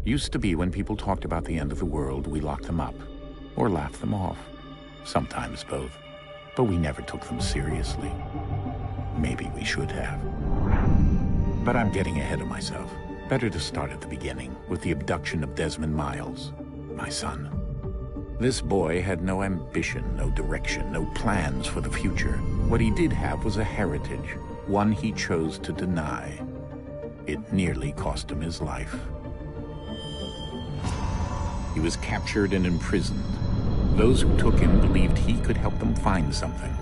Used to be when people talked about the end of the world, we locked them up, or laughed them off. Sometimes both. But we never took them seriously. Maybe we should have. But I'm getting ahead of myself. Better to start at the beginning, with the abduction of Desmond Miles, my son. This boy had no ambition, no direction, no plans for the future. What he did have was a heritage, one he chose to deny. It nearly cost him his life. He was captured and imprisoned. Those who took him believed he could help them find something.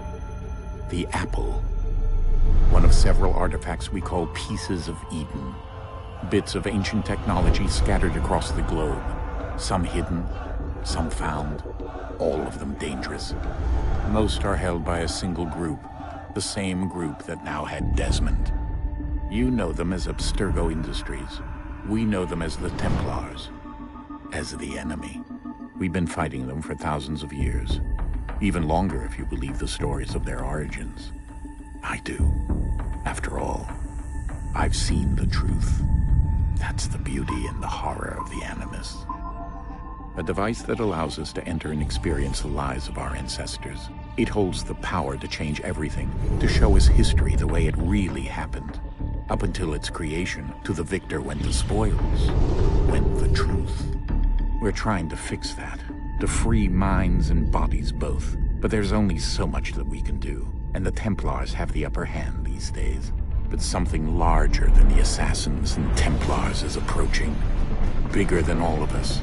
The apple. One of several artifacts we call Pieces of Eden. Bits of ancient technology scattered across the globe. Some hidden, some found, all of them dangerous. Most are held by a single group, the same group that now had Desmond. You know them as Abstergo Industries. We know them as the Templars, as the enemy. We've been fighting them for thousands of years, even longer if you believe the stories of their origins. I do. After all, I've seen the truth. That's the beauty and the horror of the Animus. A device that allows us to enter and experience the lives of our ancestors. It holds the power to change everything, to show us history the way it really happened. Up until its creation, to the victor went the spoils, went the truth. We're trying to fix that, to free minds and bodies both. But there's only so much that we can do, and the Templars have the upper hand these days. But something larger than the Assassins and Templars is approaching, bigger than all of us.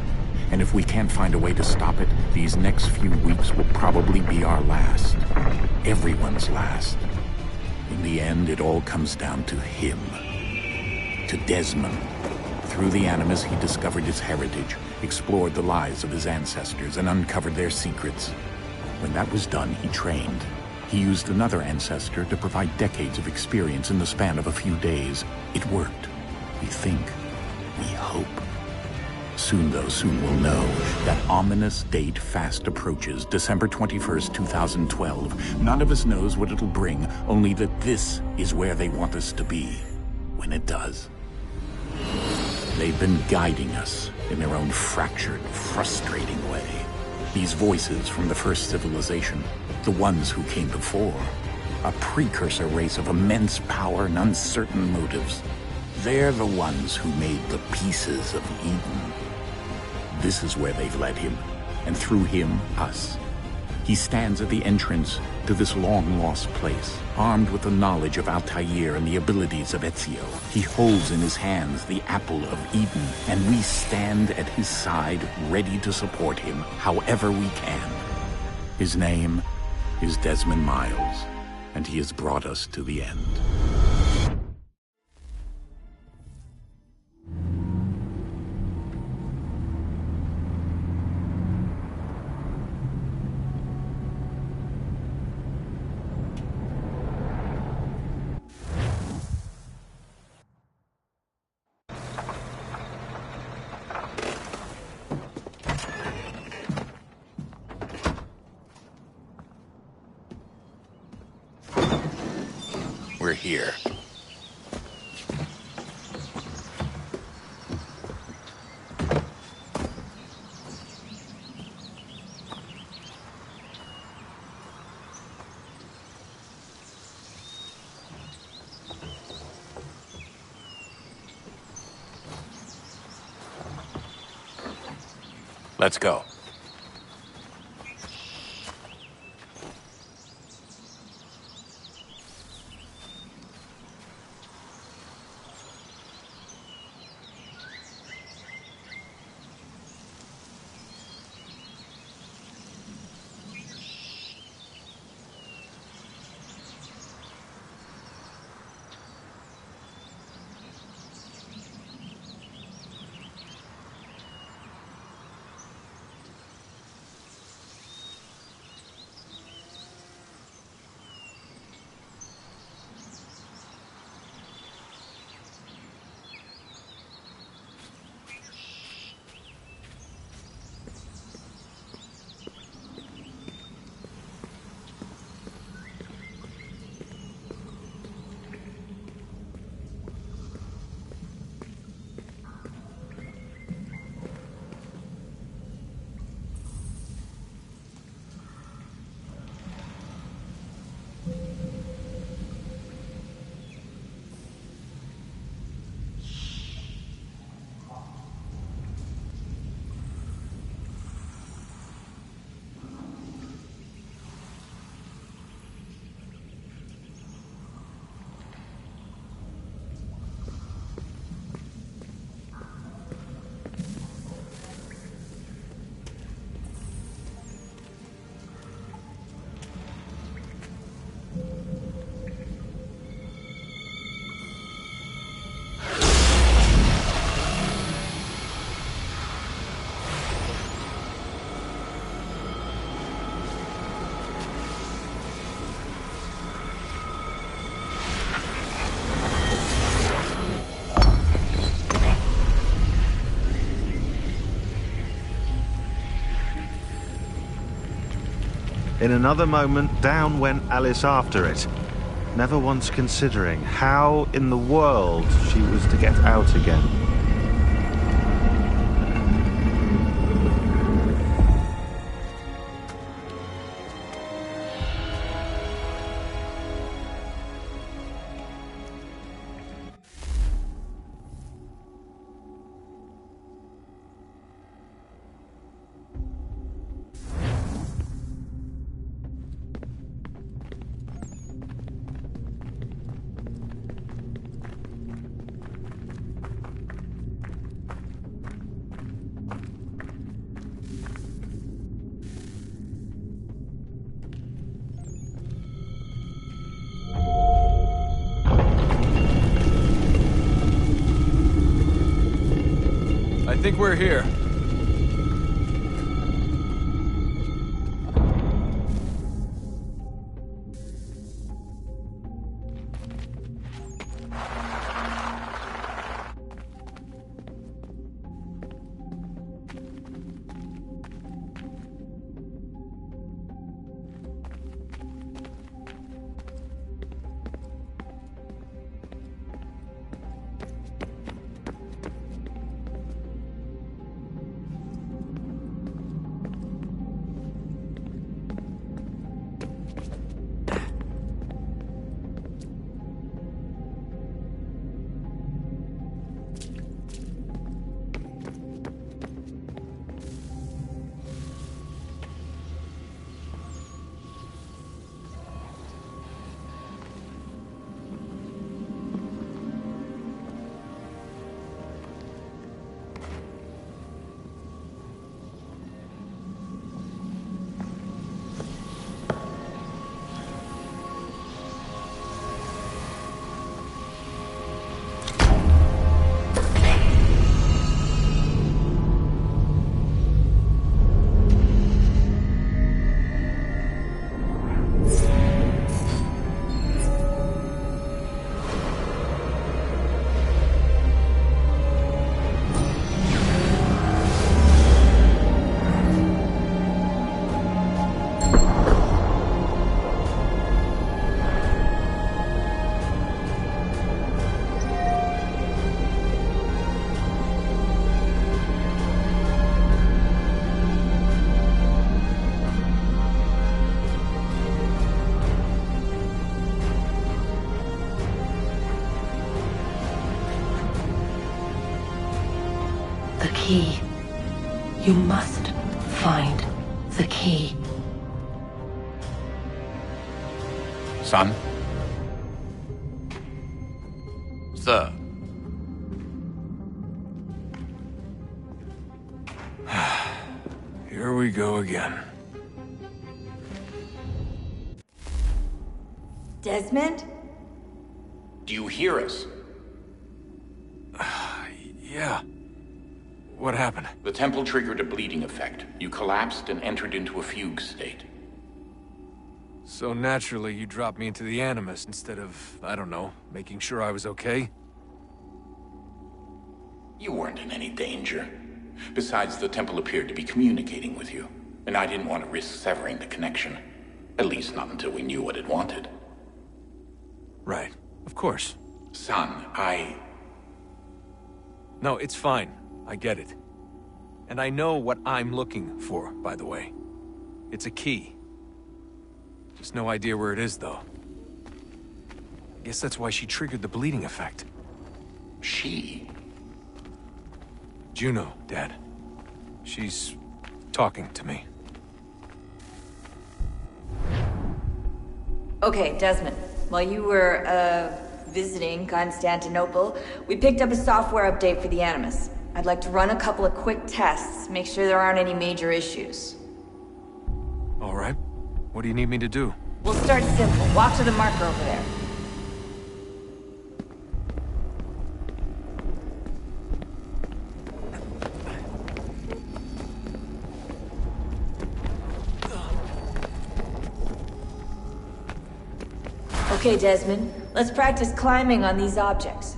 And if we can't find a way to stop it, these next few weeks will probably be our last. Everyone's last. In the end, it all comes down to him. To Desmond. Through the Animus, he discovered his heritage, explored the lives of his ancestors, and uncovered their secrets. When that was done, he trained. He used another ancestor to provide decades of experience in the span of a few days. It worked. We think. We hope. Soon, though, soon we'll know. That ominous date fast approaches, December 21st, 2012. None of us knows what it'll bring, only that this is where they want us to be, when it does. They've been guiding us in their own fractured, frustrating way. These voices from the first civilization, the ones who came before, a precursor race of immense power and uncertain motives. They're the ones who made the Pieces of Eden. This is where they've led him, and through him, us. He stands at the entrance to this long-lost place, armed with the knowledge of Altair and the abilities of Ezio. He holds in his hands the Apple of Eden, and we stand at his side, ready to support him however we can. His name is Desmond Miles, and he has brought us to the end. We're here. Let's go. In another moment, down went Alice after it, never once considering how in the world she was to get out again. I think we're here. The key. You must find the key. Son? Sir. Here we go again. Desmond? Do you hear us? Yeah. What happened? The temple triggered a bleeding effect. You collapsed and entered into a fugue state. So naturally, you dropped me into the Animus instead of, I don't know, making sure I was okay? You weren't in any danger. Besides, the temple appeared to be communicating with you, and I didn't want to risk severing the connection. At least not until we knew what it wanted. Right. Of course. Son, No, it's fine. I get it. And I know what I'm looking for, by the way. It's a key. Just no idea where it is, though. I guess that's why she triggered the bleeding effect. She? Juno, Dad. She's talking to me. Okay, Desmond. While you were, visiting Constantinople, we picked up a software update for the Animus. I'd like to run a couple of quick tests, make sure there aren't any major issues. All right. What do you need me to do? We'll start simple. Walk to the marker over there. Okay, Desmond. Let's practice climbing on these objects.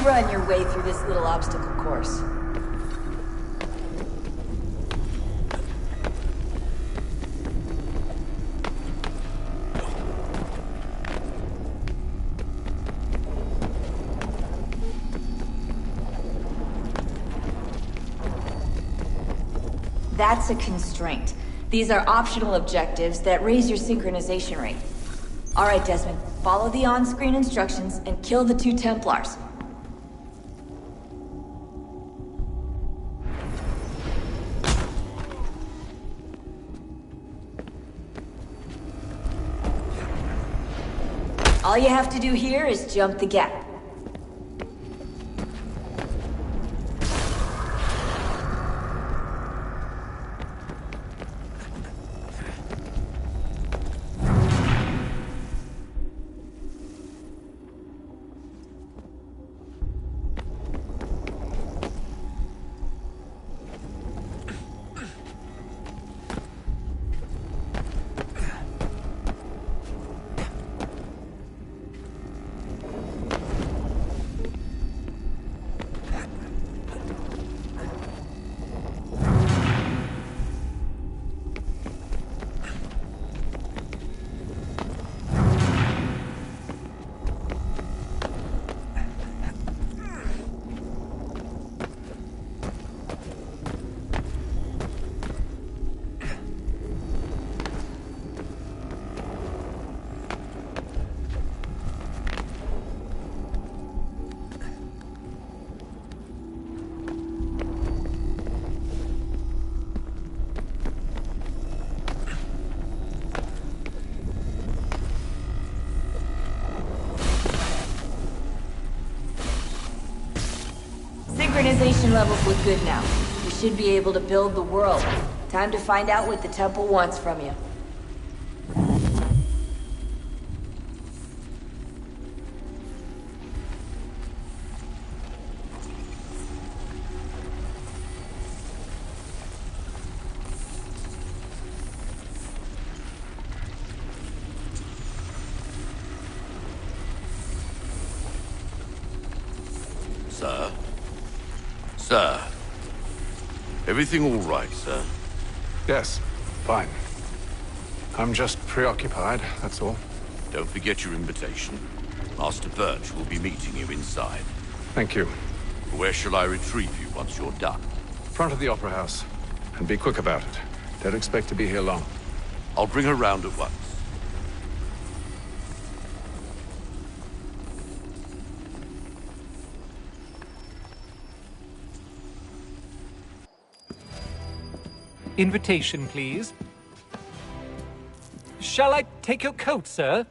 run your way through this little obstacle course. That's a constraint. These are optional objectives that raise your synchronization rate. Alright, Desmond. Follow the on-screen instructions and kill the 2 Templars. All you have to do here is jump the gap. Synchronization levels look good now. We should be able to build the world. Time to find out what the temple wants from you. Sir? Sir? Everything all right, sir? Yes, fine. I'm just preoccupied, that's all. Don't forget your invitation. Master Birch will be meeting you inside. Thank you. Where shall I retrieve you once you're done? Front of the Opera House. And be quick about it. Don't expect to be here long. I'll bring her round at once. Invitation, please. Shall I take your coat, sir?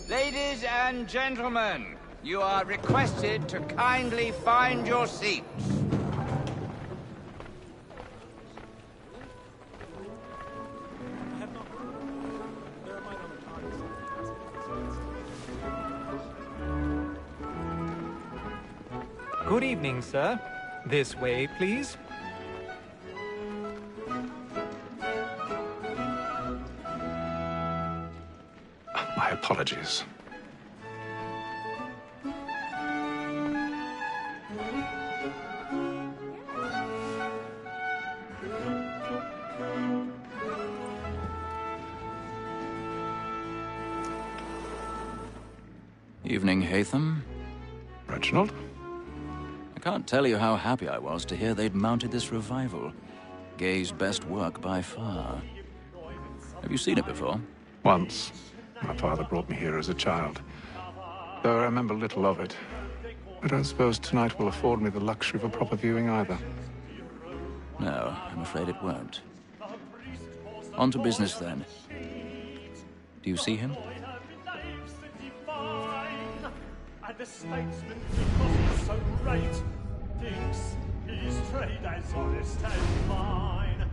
Ladies and gentlemen, you are requested to kindly find your seats. Good evening, sir. This way, please. My apologies. Evening, Haytham. Reginald? I can't tell you how happy I was to hear they'd mounted this revival. Gay's best work by far. Have you seen it before? Once. My father brought me here as a child. Though I remember little of it. I don't suppose tonight will afford me the luxury of a proper viewing either. No, I'm afraid it won't. On to business, then. Do you see him? The statesman, because he's so great, thinks his trade as honest as mine.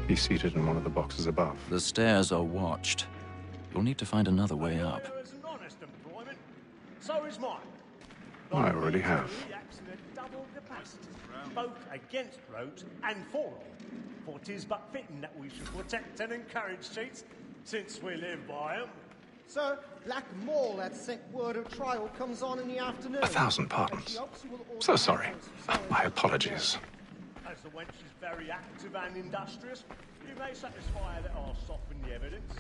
He's seated in one of the boxes above. The stairs are watched. You'll need to find another way up. There's an honest employment. So is mine. I already have. Reacts in a double capacity, both against roads and for them. For 'tis but fitting that we should protect and encourage cheats, since we live by 'em. Sir, Black Mole had sent word of trial comes on in the afternoon. 1,000 pardons. So sorry. My apologies. As the wench is very active and industrious, you may satisfy her that I'll soften the evidence.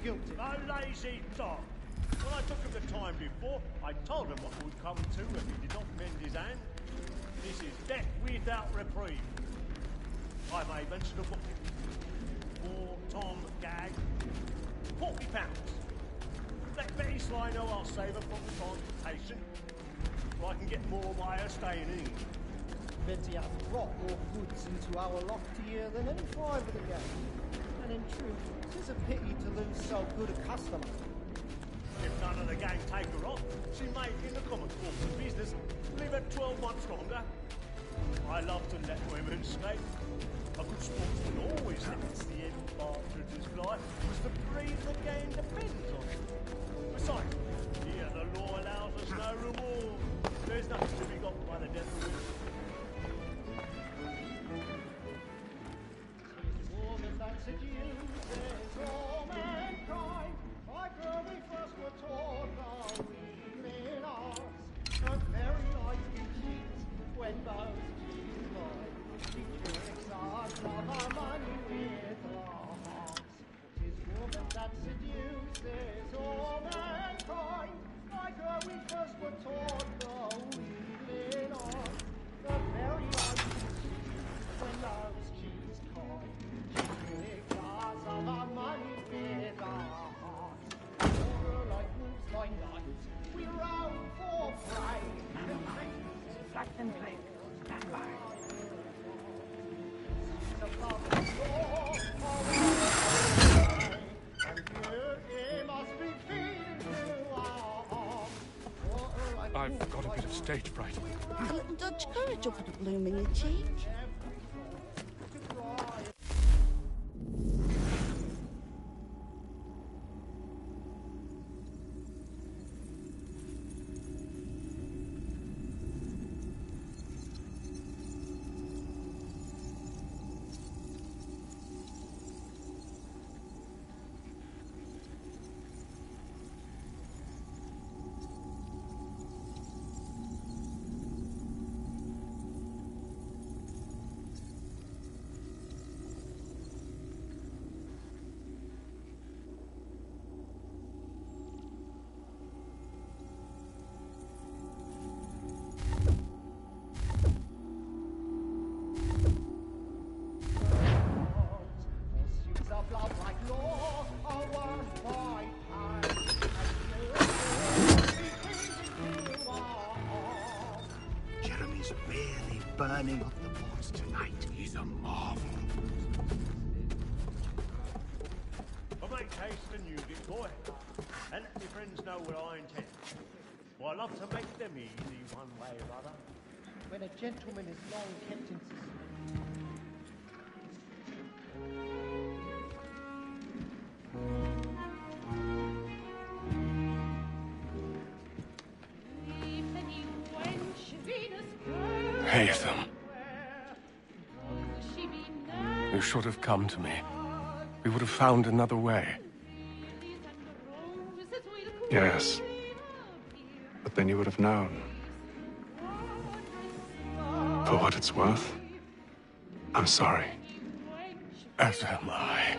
guilty. No lazy dog. When I took him the time before, I told him what would come to if he did not mend his hand. This is death without reprieve. I may mention a book. For Tom Gag, £40. Let Betty Sly know I'll save her from transportation, so I can get more by her staying in. Betty hath brought more goods into our loft here than any five of the gang. And in truth, 'tis a pity to lose so good a customer. If none of the gang take her off, she may, in the common course of business, leave her 12 months longer. I love to let women escape. A good sportsman always lets the end partridges fly, because the breed of the game depends on it. Besides, here the law allows us no reward. There's nothing to be got by the death of women. Woman that seduces all mankind, I we first were taught the wheeling on the very when love's cheese caught, jars of our money with our hearts. Over like wolves by night, we roam for prey. Flat and blink. Stand by. I've got a bit of stage fright. A little Dutch courage over the blooming cheek. Jeremy's really burning up the boards tonight. He's a marvel. I make haste and you get boy. And let your friends know what I intend. Well, I love to make them easy one way or other. When a gentleman is long kept in suspense. Haytham. You should have come to me. We would have found another way. Yes. But then you would have known. For what it's worth, I'm sorry. As am I.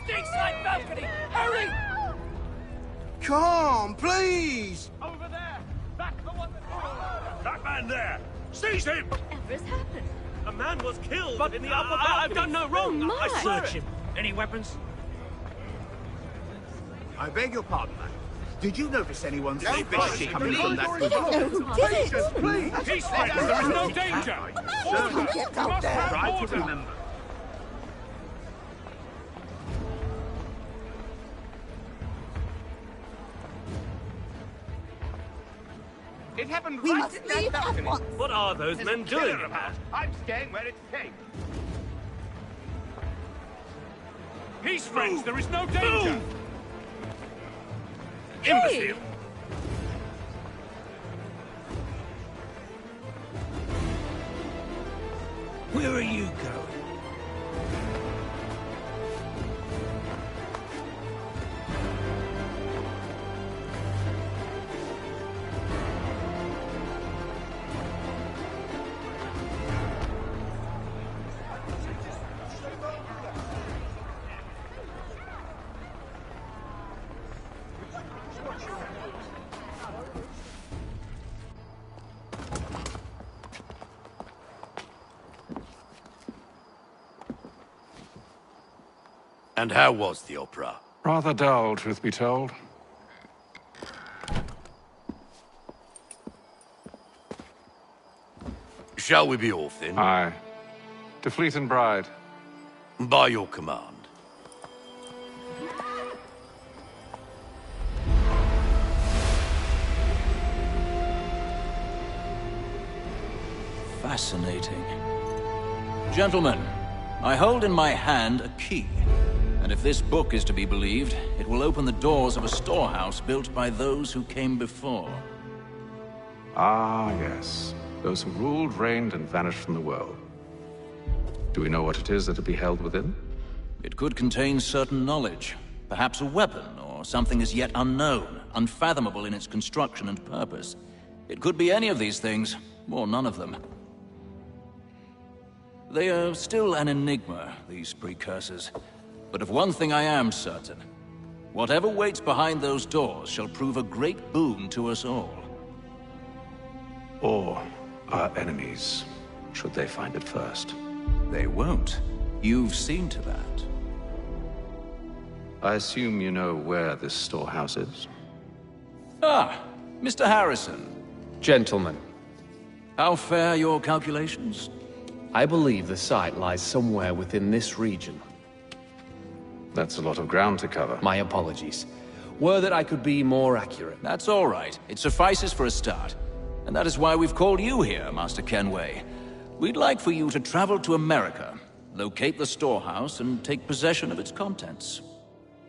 Stakeside balcony! Hurry! Come, please! Over there! Back the one That man there! Seize him! Whatever's happened? A man was killed But in the upper balcony. I've done no wrong. Oh, I my. search him. Any weapons? I beg your pardon, man. Did you notice anyone's Don't suspicious bother. coming from that We don't know who did it. Please! Peace, fighters, there is no danger! Get out there. Try to remember. It happened We right must in that leave at balcony. once. What are those There's men a killer doing about. I'm staying where it's safe. Peace, friends, there is no danger! Imbecile! Where are you going? And how was the opera? Rather dull, truth be told. Shall we be off then? Aye. To Fleet and Bride. By your command. Fascinating. Gentlemen, I hold in my hand a key. And if this book is to be believed, it will open the doors of a storehouse built by those who came before. Ah, yes. Those who ruled, reigned, and vanished from the world. Do we know what it is that will be held within? It could contain certain knowledge. Perhaps a weapon, or something as yet unknown, unfathomable in its construction and purpose. It could be any of these things, or none of them. They are still an enigma, these precursors. But of one thing I am certain. Whatever waits behind those doors shall prove a great boon to us all. Or our enemies, should they find it first. They won't. You've seen to that. I assume you know where this storehouse is? Ah, Mr. Harrison. Gentlemen. How fare your calculations? I believe the site lies somewhere within this region. That's a lot of ground to cover. My apologies. Were that I could be more accurate. That's all right. It suffices for a start. And that is why we've called you here, Master Kenway. We'd like for you to travel to America, locate the storehouse, and take possession of its contents.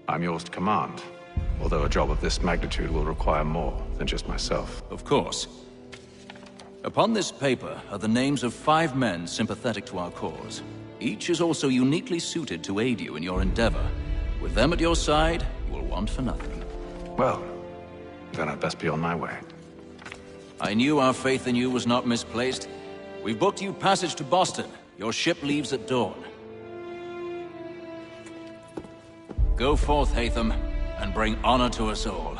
I'm yours to command, although a job of this magnitude will require more than just myself. Of course. Upon this paper are the names of 5 men sympathetic to our cause. Each is also uniquely suited to aid you in your endeavor. With them at your side, you will want for nothing. Well, then I'd best be on my way. I knew our faith in you was not misplaced. We've booked you passage to Boston. Your ship leaves at dawn. Go forth, Hatham, and bring honor to us all.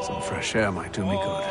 Some fresh air might do me good.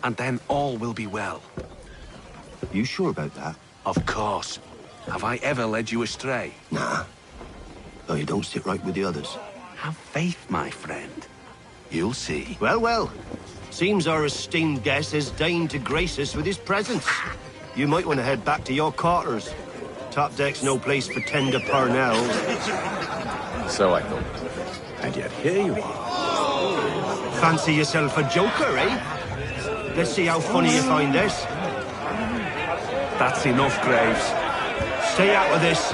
and then all will be well. You sure about that? Of course. Have I ever led you astray? Nah. Though you don't sit right with the others. Have faith, my friend. You'll see. Well, well. Seems our esteemed guest has deigned to grace us with his presence. You might want to head back to your quarters. Top deck's no place for tender parnells. So I thought. And yet here you are. Fancy yourself a joker, eh? Let's see how funny you find this. That's enough, Graves. Stay out of this.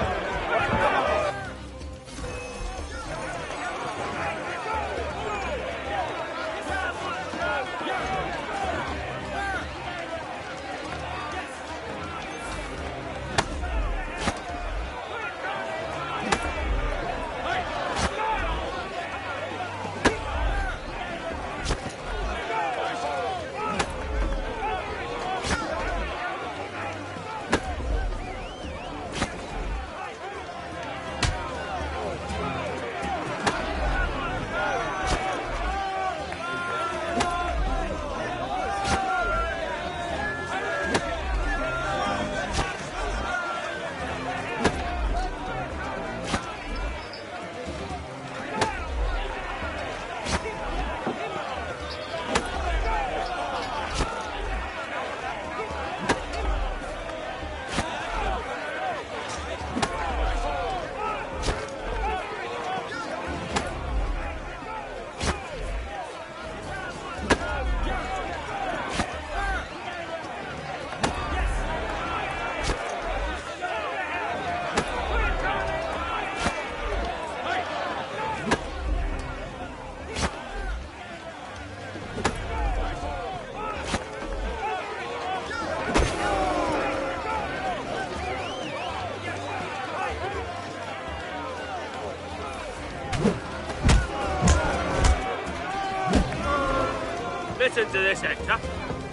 Listen to this, Hector.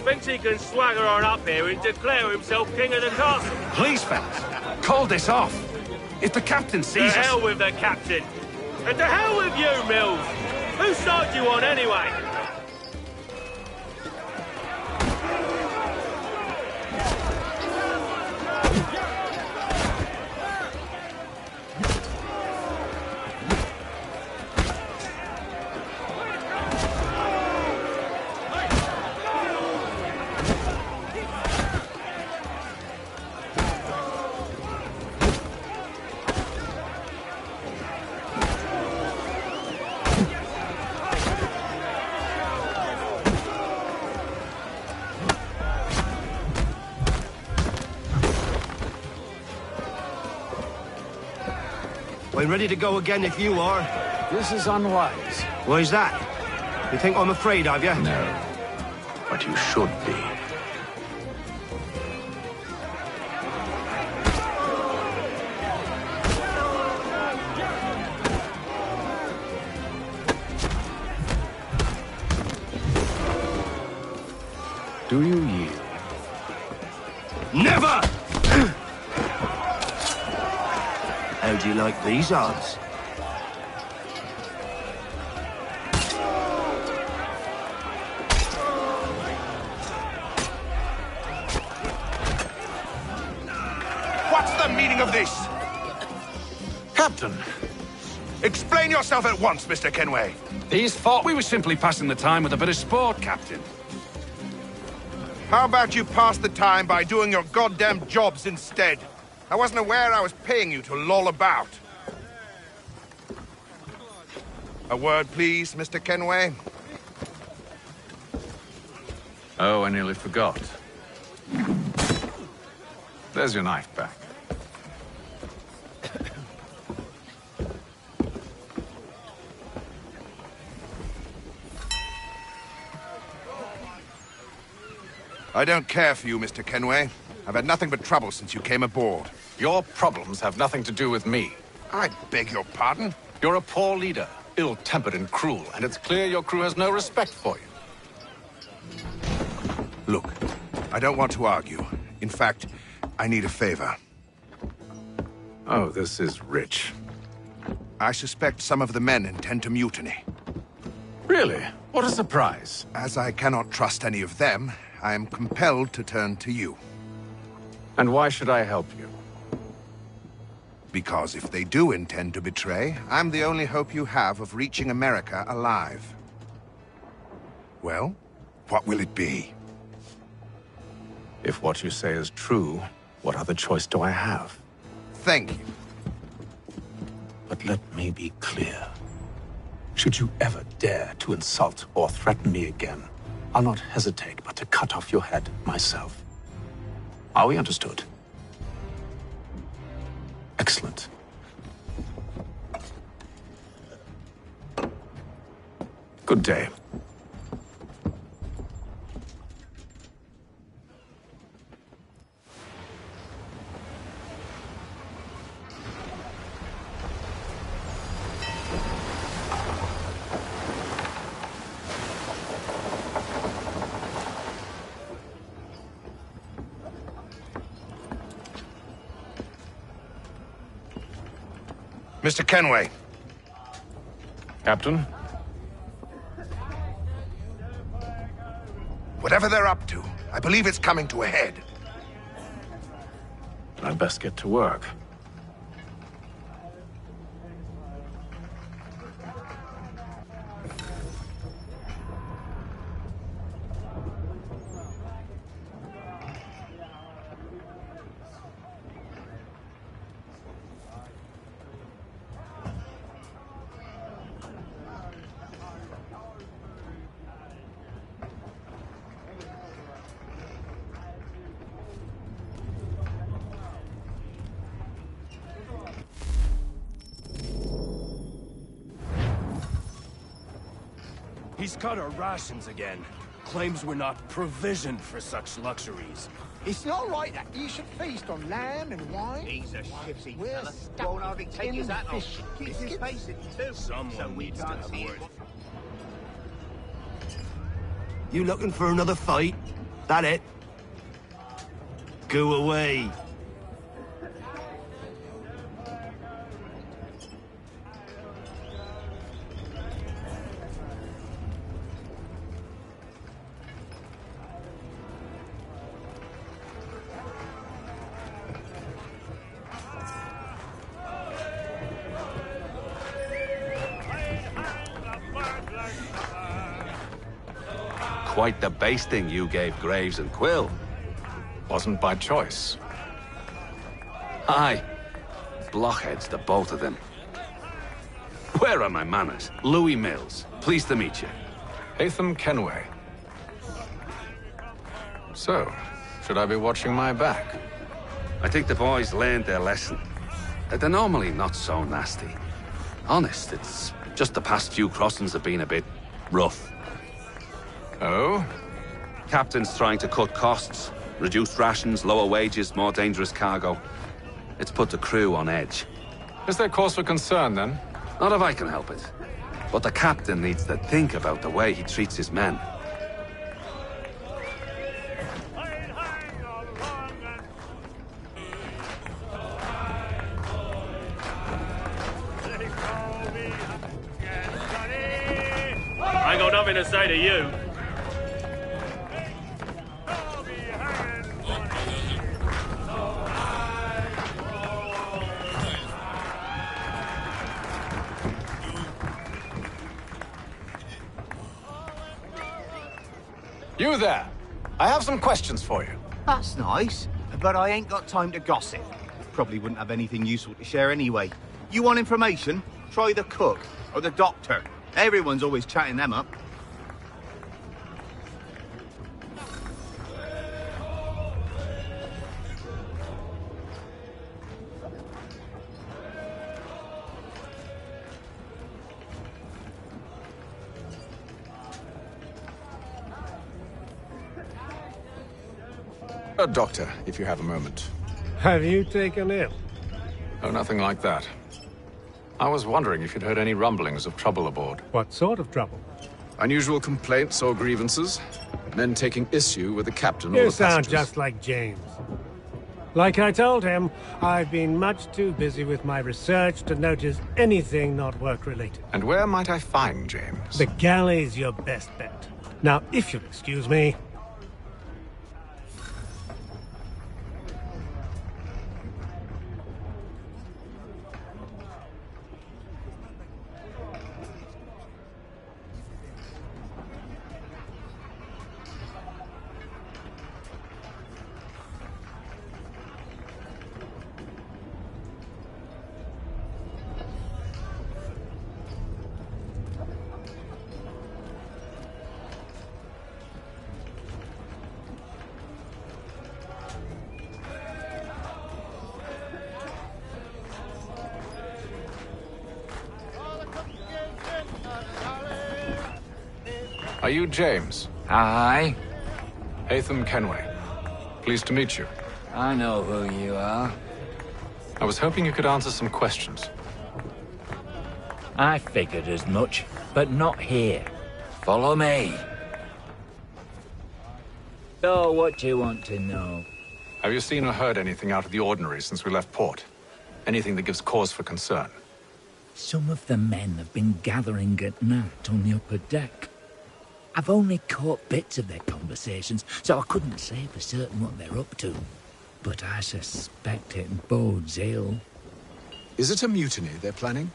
Thinks he can swagger on up here and declare himself king of the castle. Please, fellas, call this off. If the captain sees us... To hell with the captain. And to hell with you, Mills. Whose side you on, anyway? I'm ready to go again if you are. This is unwise. Why's that? You think I'm afraid of you? No. But you should be. Do you yield? Never! How do you like these odds? What's the meaning of this? Captain, Explain yourself at once, Mr. Kenway. these thought we were simply passing the time with a bit of sport, Captain. How about you pass the time by doing your goddamn jobs instead? I wasn't aware I was paying you to loll about. A word, please, Mr. Kenway. Oh, I nearly forgot. There's your knife back. I don't care for you, Mr. Kenway. I've had nothing but trouble since you came aboard. Your problems have nothing to do with me. I beg your pardon? You're a poor leader, ill-tempered and cruel, and it's clear your crew has no respect for you. Look, I don't want to argue. In fact, I need a favor. Oh, this is rich. I suspect some of the men intend to mutiny. Really? What a surprise. As I cannot trust any of them, I am compelled to turn to you. And why should I help you? Because if they do intend to betray, I'm the only hope you have of reaching America alive. Well, what will it be? If what you say is true, what other choice do I have? Thank you. But let me be clear. Should you ever dare to insult or threaten me again, I'll not hesitate but to cut off your head myself. Are we understood? Excellent. Good day. Mr. Kenway. Captain? Whatever they're up to, I believe it's coming to a head. I'd best get to work. He's cut our rations again. Claims we're not provisioned for such luxuries. It's not right that you should feast on lamb and wine. He's a shifty We're fella. stuck Won't hardly take his hat off. fish. It's his basic too. Someone we needs can't to see afford it. You looking for another fight? That it? Go away. Quite the basting you gave Graves and Quill. Wasn't by choice. Aye. Blockheads, the both of them. Where are my manners? Louis Mills. Pleased to meet you. Hatham Kenway. So, should I be watching my back? I think the boys learned their lesson. They're normally not so nasty. Honest, it's just the past few crossings have been a bit rough. Oh? Captain's trying to cut costs. Reduced rations, lower wages, more dangerous cargo. It's put the crew on edge. Is there cause for concern, then? Not if I can help it. But the captain needs to think about the way he treats his men. I ain't got nothing to say to you. You there. I have some questions for you. That's nice, but I ain't got time to gossip. Probably wouldn't have anything useful to share anyway. You want information? Try the cook or the doctor. Everyone's always chatting them up. Doctor, if you have a moment. Have you taken ill? Oh, nothing like that. I was wondering if you'd heard any rumblings of trouble aboard. What sort of trouble? Unusual complaints or grievances? Men taking issue with the captain or You the sound passengers? just like James. Like I told him, I've been much too busy with my research to notice anything not work-related. And where might I find James? The galley's your best bet. Now, if you'll excuse me... Are you James? Aye. Haytham Kenway. Pleased to meet you. I know who you are. I was hoping you could answer some questions. I figured as much, but not here. Follow me. So, what do you want to know? Have you seen or heard anything out of the ordinary since we left port? Anything that gives cause for concern? Some of the men have been gathering at night on the upper deck. I've only caught bits of their conversations, so I couldn't say for certain what they're up to. But I suspect it bodes ill. Is it a mutiny they're planning?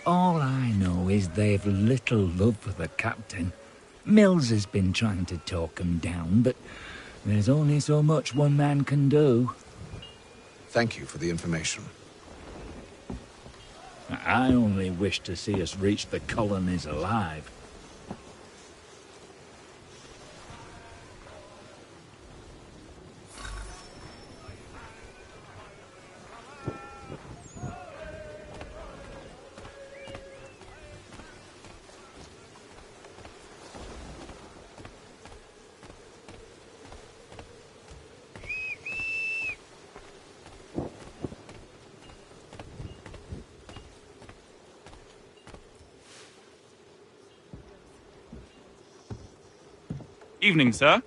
All I know is they've little love for the captain. Mills has been trying to talk 'em down, but there's only so much one man can do. Thank you for the information. I only wish to see us reach the colonies alive. Evening, sir.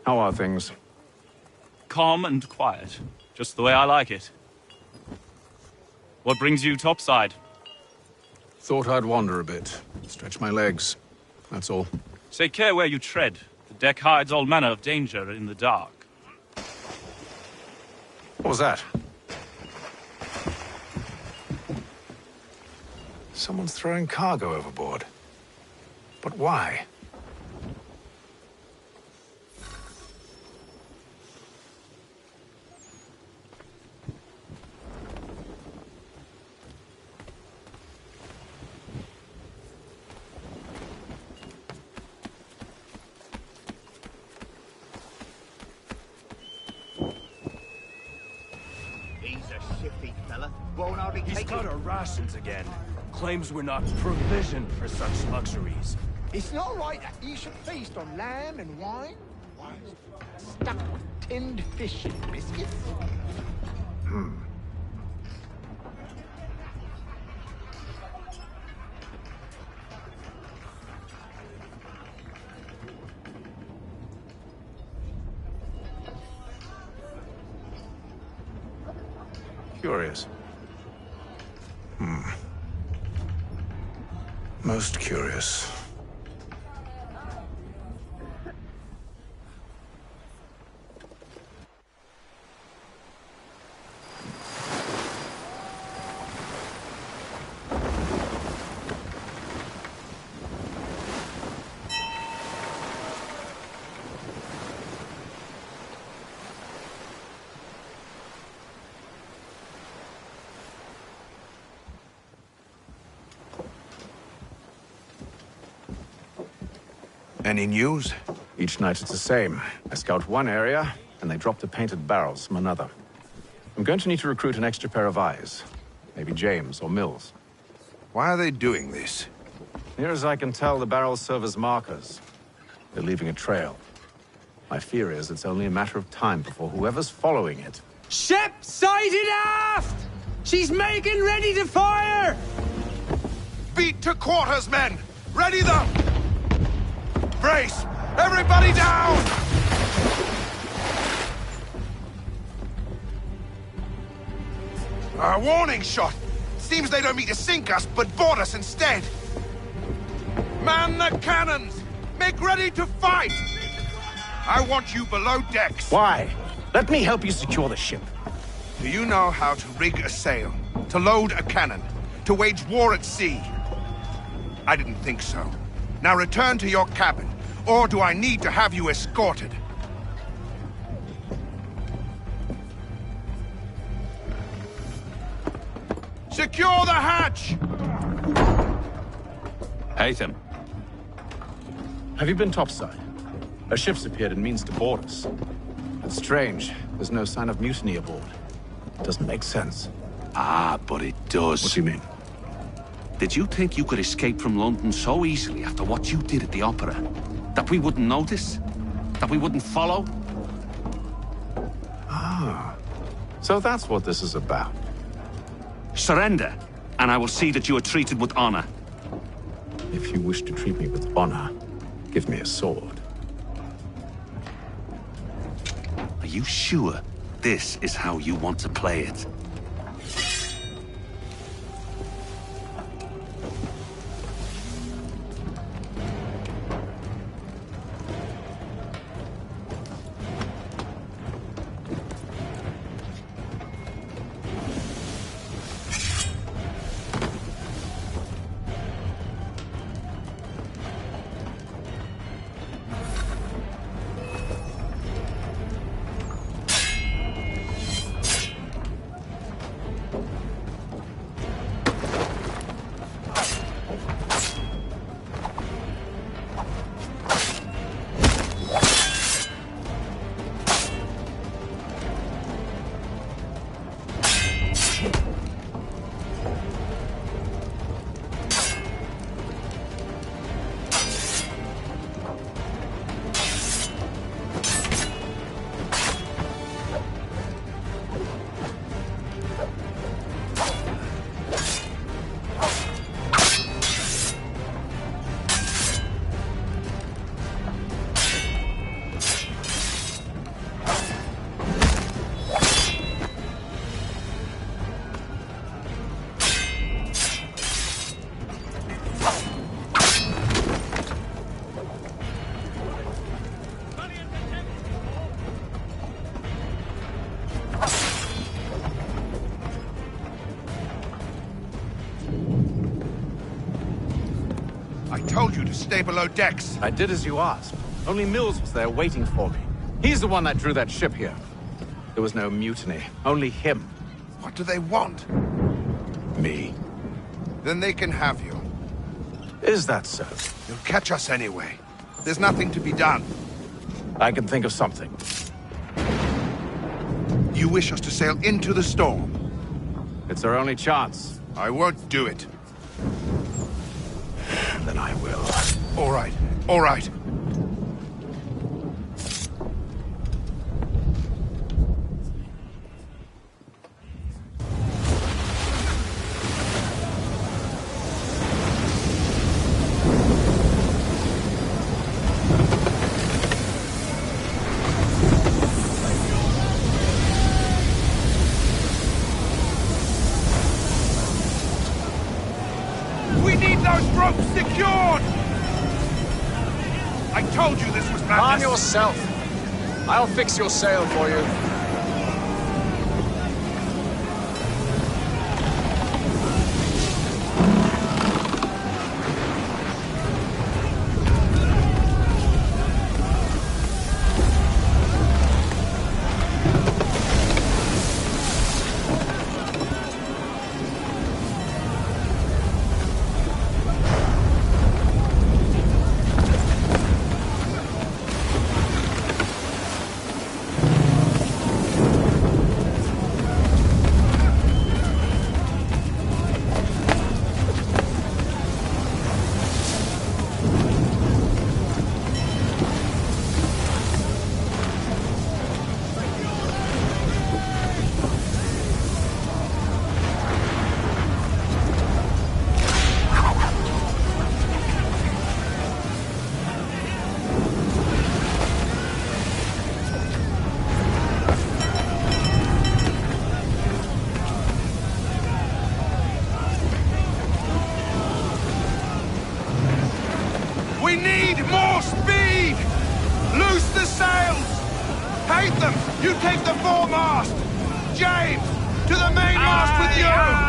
How are things? Calm and quiet. Just the way I like it. What brings you topside? Thought I'd wander a bit. Stretch my legs. That's all. Take care where you tread. The deck hides all manner of danger in the dark. What was that? Someone's throwing cargo overboard. But why? He's a shifty fella. Won't hardly He's take cut it. our rations again. Claims we're not provisioned for such luxuries. It's not right that you should feast on lamb and wine. Stuck with tinned fish and biscuits. Curious. Most curious. Any news? Each night it's the same. I scout one area, and they drop the painted barrels from another. I'm going to need to recruit an extra pair of eyes. Maybe James or Mills. Why are they doing this? Near as I can tell, the barrels serve as markers. They're leaving a trail. My fear is it's only a matter of time before whoever's following it... Ship sighted aft! She's making ready to fire! Beat to quarters, men! Ready them! Brace! Everybody down! A warning shot! Seems they don't mean to sink us, but board us instead! Man the cannons! Make ready to fight! I want you below decks. Why? Let me help you secure the ship. Do you know how to rig a sail? To load a cannon? To wage war at sea? I didn't think so. Now return to your cabin, or do I need to have you escorted? Secure the hatch! Haytham. Have you been topside? A ship's appeared and means to board us. It's strange. There's no sign of mutiny aboard. Doesn't make sense. Ah, but it does. What do you mean? Did you think you could escape from London so easily after what you did at the Opera? That we wouldn't notice? That we wouldn't follow? Ah. So that's what this is about. Surrender, and I will see that you are treated with honor. If you wish to treat me with honor, give me a sword. Are you sure this is how you want to play it? I told you to stay below decks. I did as you asked. Only Mills was there waiting for me. He's the one that drew that ship here. There was no mutiny, only him. What do they want? Me. Then they can have you. Is that so? You'll catch us anyway. There's nothing to be done. I can think of something. You wish us to sail into the storm? It's our only chance. I won't do it. Then I will. All right, all right. Arm yourself. I'll fix your sail for you. We need more speed! Loose the sails! Hate them! You take the foremast! James, to the mainmast with you!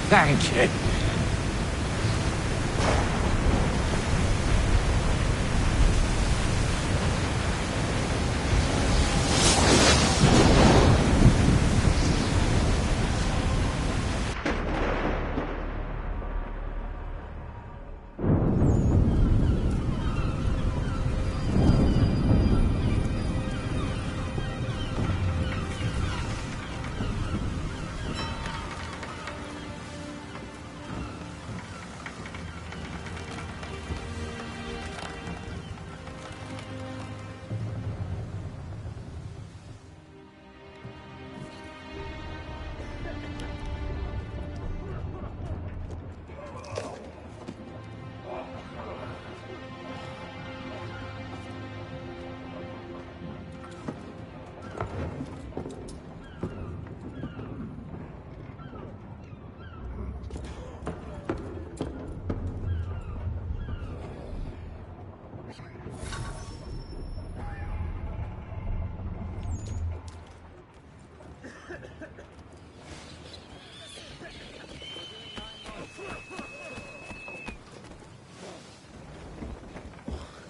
Thank you.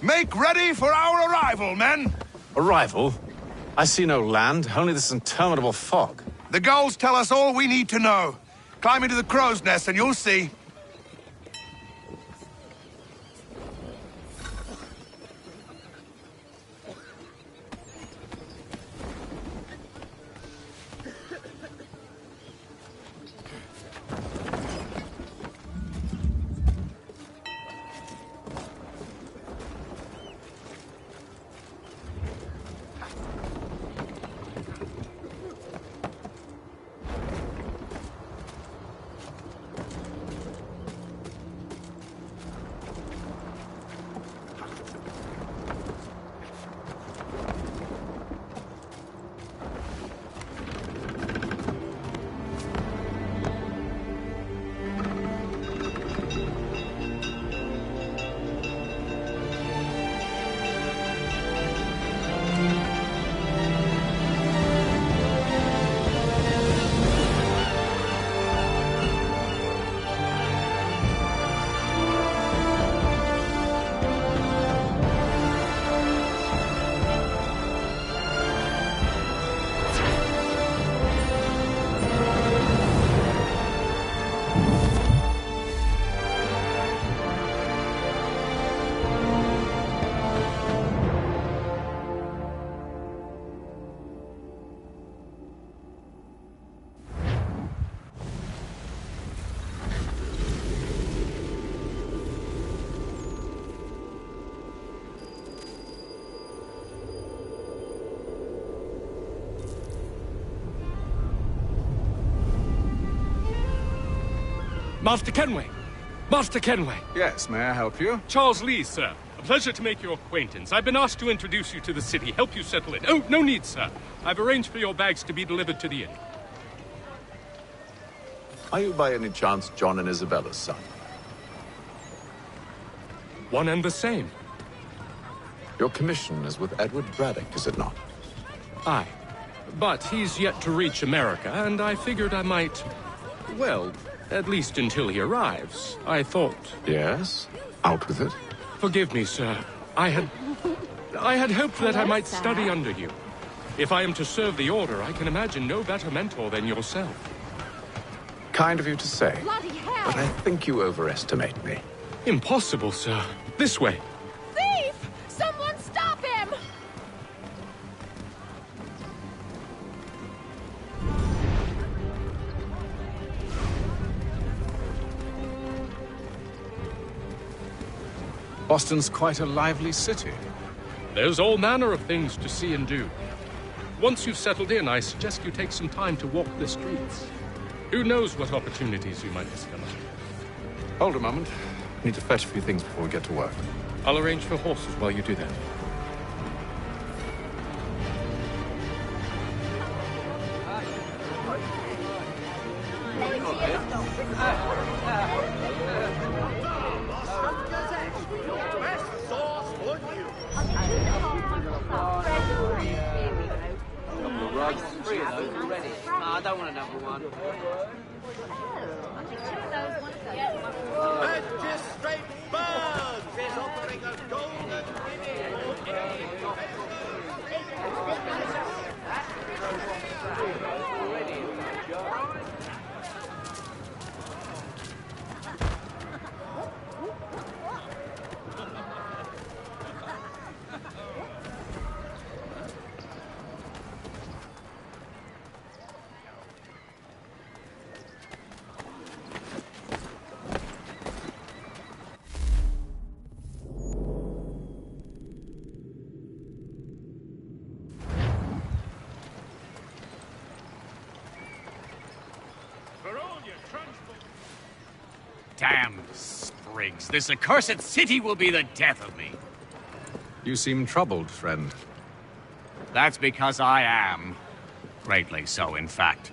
Make ready for our arrival, men! Arrival? I see no land, only this interminable fog. The gulls tell us all we need to know. Climb into the crow's nest and you'll see. Master Kenway! Master Kenway! Yes, may I help you? Charles Lee, sir. A pleasure to make your acquaintance. I've been asked to introduce you to the city, help you settle it. Oh, no need, sir. I've arranged for your bags to be delivered to the inn. Are you by any chance John and Isabella's son? One and the same. Your commission is with Edward Braddock, is it not? Aye. But he's yet to reach America, and I figured I might... Well, at least until he arrives, I thought. Yes? Out with it. Forgive me, sir. I had hoped that I might study under you. If I am to serve the Order, I can imagine no better mentor than yourself. Kind of you to say. Bloody hell! But I think you overestimate me. Impossible, sir. This way. Thief! Someone stop him! Boston's quite a lively city. There's all manner of things to see and do. Once you've settled in, I suggest you take some time to walk the streets. Who knows what opportunities you might discover. Hold a moment. I need to fetch a few things before we get to work. I'll arrange for horses while you do that. I don't want another one. Magistrate Burns is offering a golden Damn sprigs. This accursed city will be the death of me. You seem troubled, friend. That's because I am. Greatly so, in fact.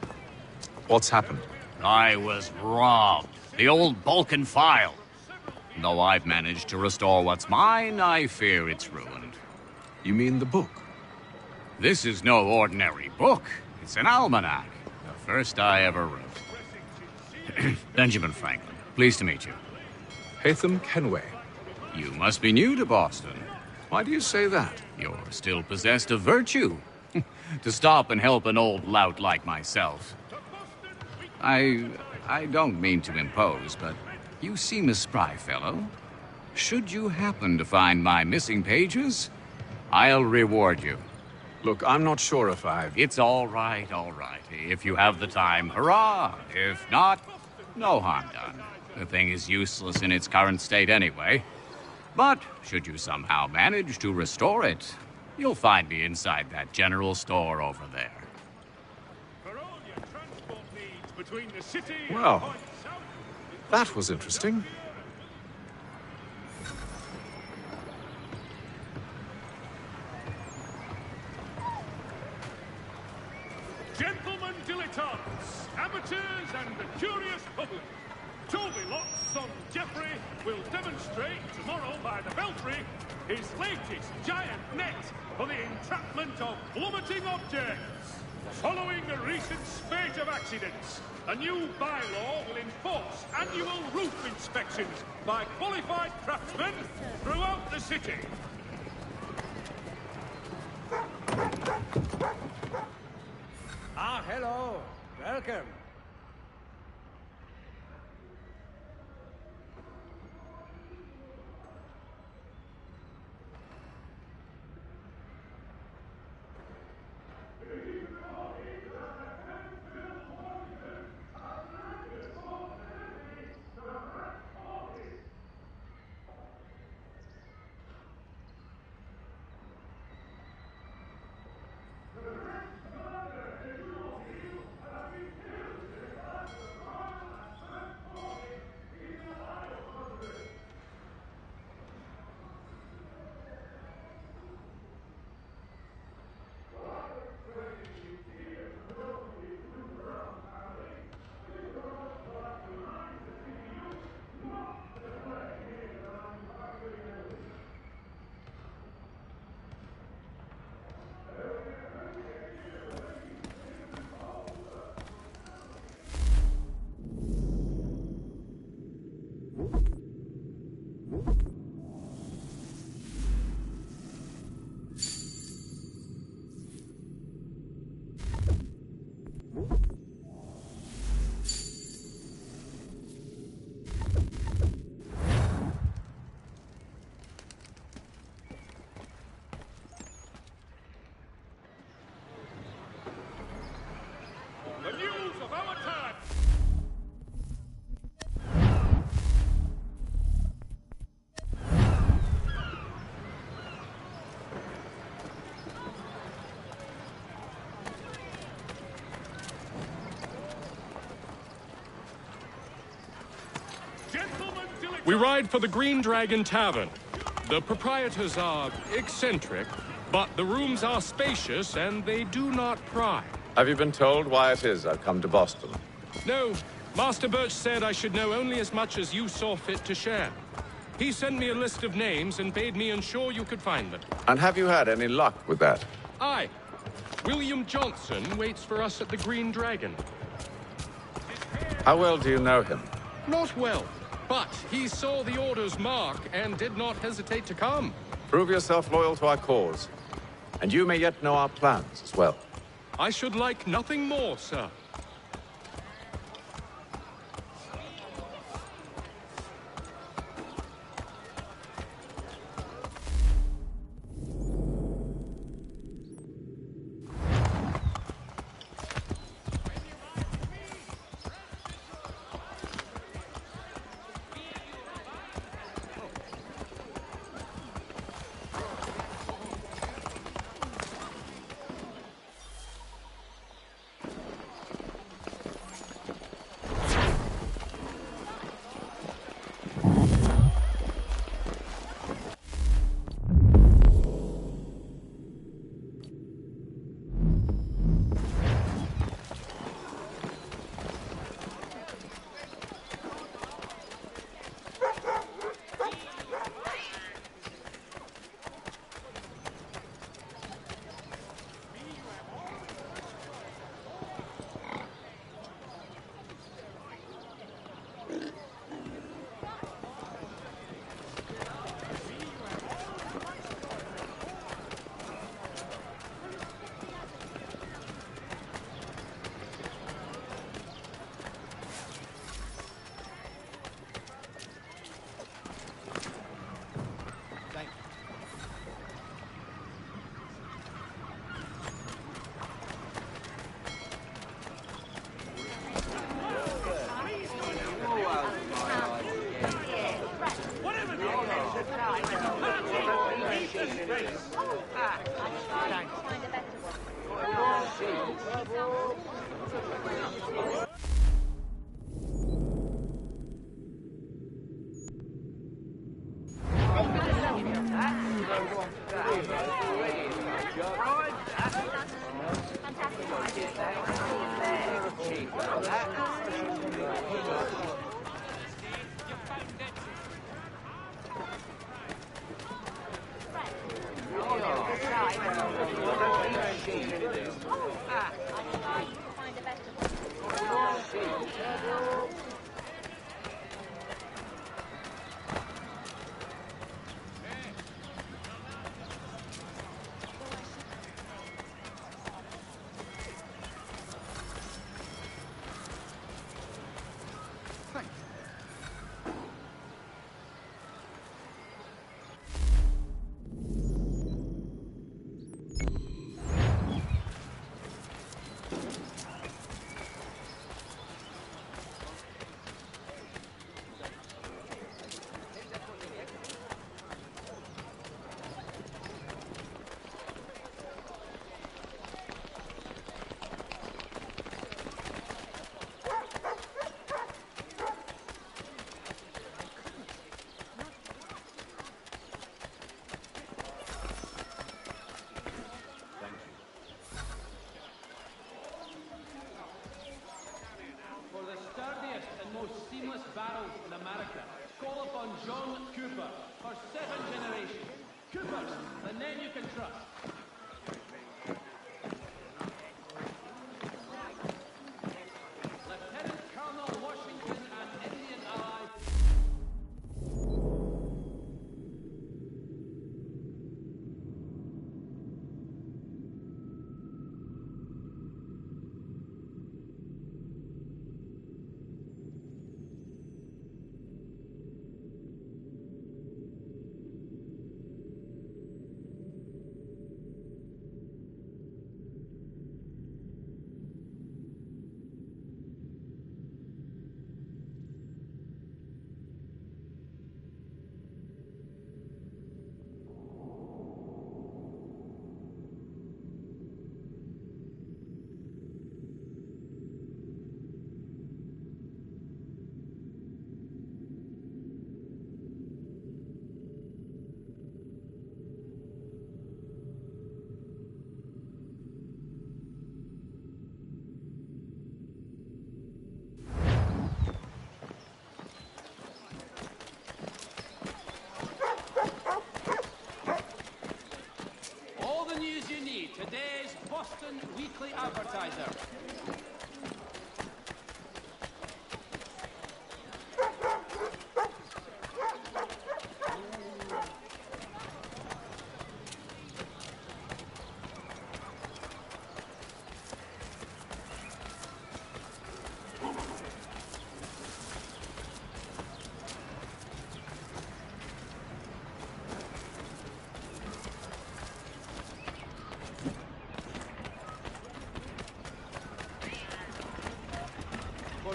What's happened? I was robbed. The old Balkan file. Though I've managed to restore what's mine, I fear it's ruined. You mean the book? This is no ordinary book. It's an almanac. The first I ever wrote. Benjamin Franklin. Pleased to meet you. Hatham Kenway. You must be new to Boston. Why do you say that? You're still possessed of virtue. To stop and help an old lout like myself. I don't mean to impose, but you seem a spry fellow. Should you happen to find my missing pages, I'll reward you. Look, I'm not sure if It's all right, all right. If you have the time, hurrah! If not, no harm done. The thing is useless in its current state anyway. But should you somehow manage to restore it, you'll find me inside that general store over there. Well, that was interesting. Gentlemen dilettantes, amateurs and the curious public, Toby Locke's son Geoffrey will demonstrate tomorrow by the Belfry his latest giant net for the entrapment of plummeting objects. Following a recent spate of accidents, a new bylaw will enforce annual roof inspections by qualified craftsmen throughout the city. Ah, hello. Welcome. The news of our time! We ride for the Green Dragon Tavern. The proprietors are eccentric, but the rooms are spacious and they do not pry. Have you been told why it is I've come to Boston? No, Master Birch said I should know only as much as you saw fit to share. He sent me a list of names and bade me ensure you could find them. And have you had any luck with that? Aye. William Johnson waits for us at the Green Dragon. How well do you know him? Not well, but he saw the Order's mark and did not hesitate to come. Prove yourself loyal to our cause. And you may yet know our plans as well. I should like nothing more, sir.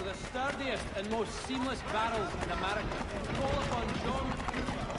for the sturdiest and most seamless barrels in America. Call upon John Cooper.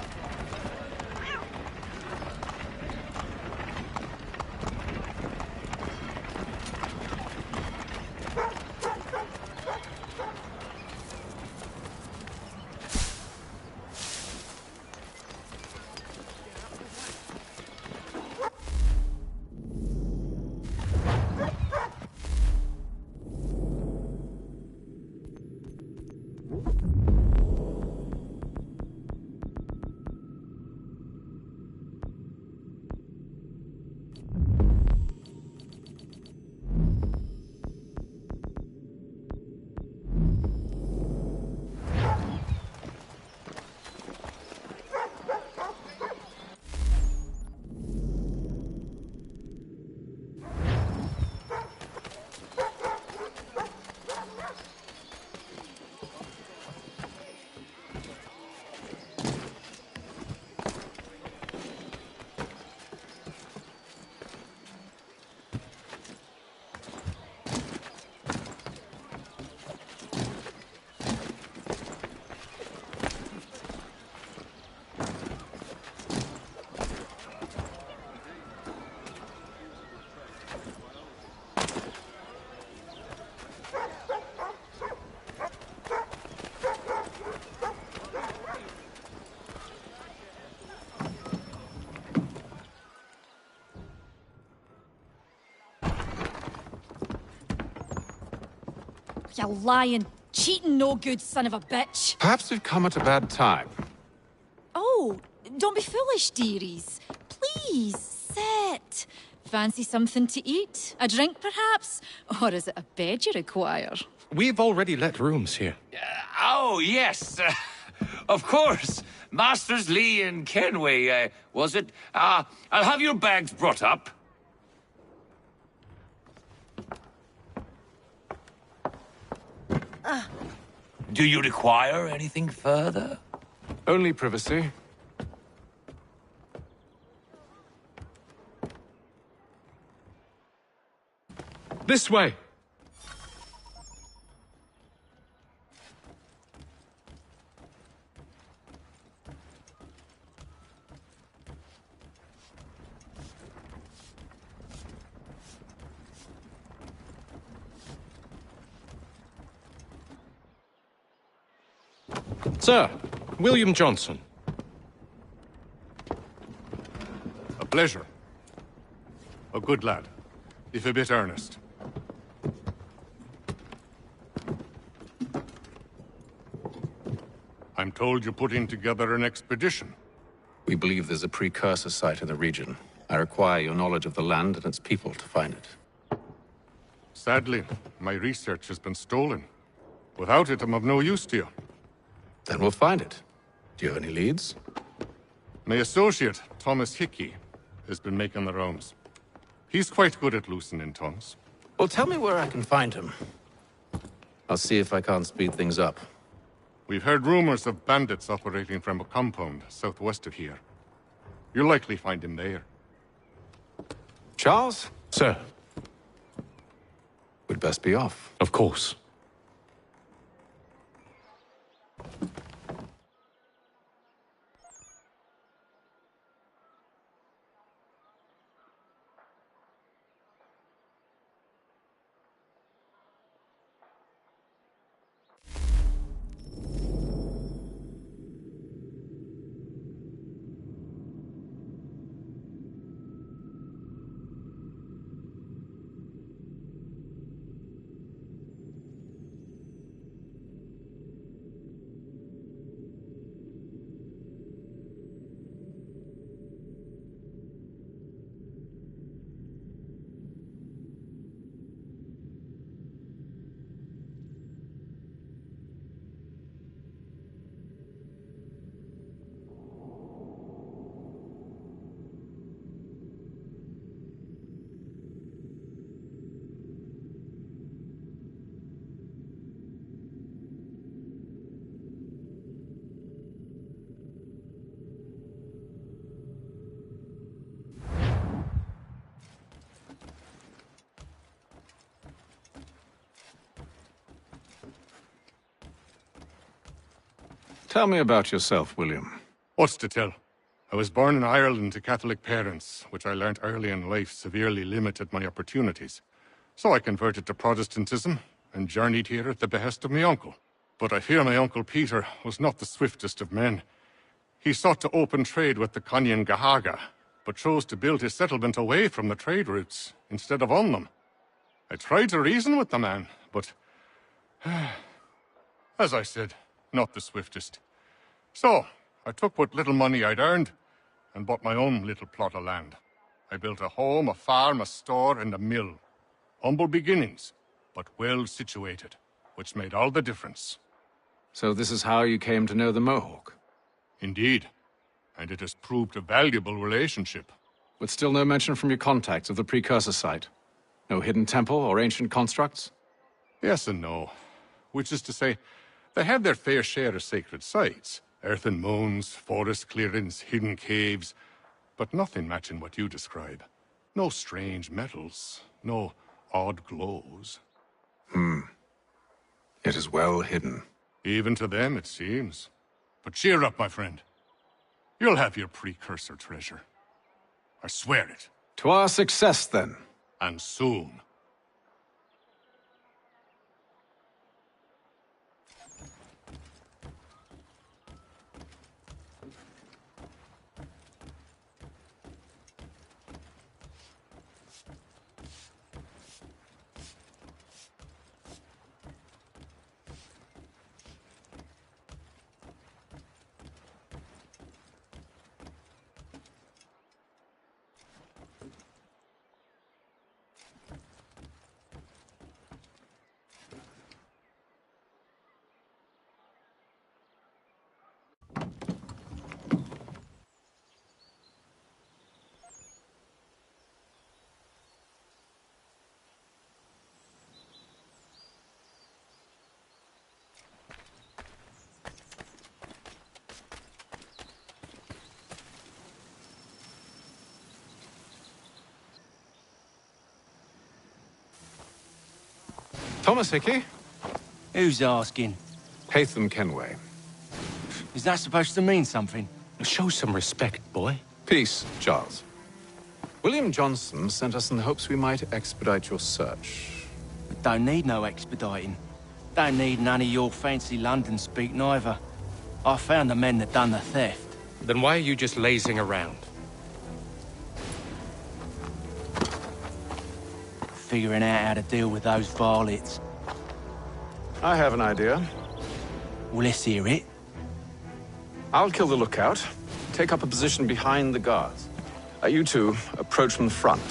You lying, cheating, no good son of a bitch. Perhaps we've come at a bad time. Oh, don't be foolish, dearies. Please, sit. Fancy something to eat? A drink, perhaps? Or is it a bed you require? We've already let rooms here. Oh, yes. Of course. Masters Lee and Kenway, was it? I'll have your bags brought up. Do you require anything further? Only privacy. This way! Sir, William Johnson. A pleasure. A good lad, if a bit earnest. I'm told you're putting together an expedition. We believe there's a precursor site in the region. I require your knowledge of the land and its people to find it. Sadly, my research has been stolen. Without it, I'm of no use to you. Then we'll find it. Do you have any leads? My associate, Thomas Hickey, has been making the rounds. He's quite good at loosening tongues. Well, tell me where I can find him. I'll see if I can't speed things up. We've heard rumors of bandits operating from a compound southwest of here. You'll likely find him there. Charles? Sir. We'd best be off. Of course. Tell me about yourself, William. What's to tell? I was born in Ireland to Catholic parents, which I learnt early in life severely limited my opportunities. So I converted to Protestantism and journeyed here at the behest of my uncle. But I fear my uncle Peter was not the swiftest of men. He sought to open trade with the Conyan Gahaga, but chose to build his settlement away from the trade routes instead of on them. I tried to reason with the man, but as I said, not the swiftest. So, I took what little money I'd earned and bought my own little plot of land. I built a home, a farm, a store, and a mill. Humble beginnings, but well situated, which made all the difference. So this is how you came to know the Mohawk? Indeed, and it has proved a valuable relationship. But still no mention from your contacts of the precursor site? No hidden temple or ancient constructs? Yes and no. Which is to say, they had their fair share of sacred sites. Earthen mounds, forest clearings, hidden caves. But nothing matching what you describe. No strange metals, no odd glows. It is well hidden. Even to them, it seems. But cheer up, my friend. You'll have your precursor treasure. I swear it. To our success, then. And soon. Thomas Hickey? Who's asking? Haytham Kenway. Is that supposed to mean something? Show some respect, boy. Peace, Charles. William Johnson sent us in the hopes we might expedite your search. Don't need no expediting. Don't need none of your fancy London speak neither. I found the men that done the theft. Then why are you just lazing around? Figuring out how to deal with those varlets. I have an idea. Well, let's hear it. I'll kill the lookout. Take up a position behind the guards. You two approach from the front.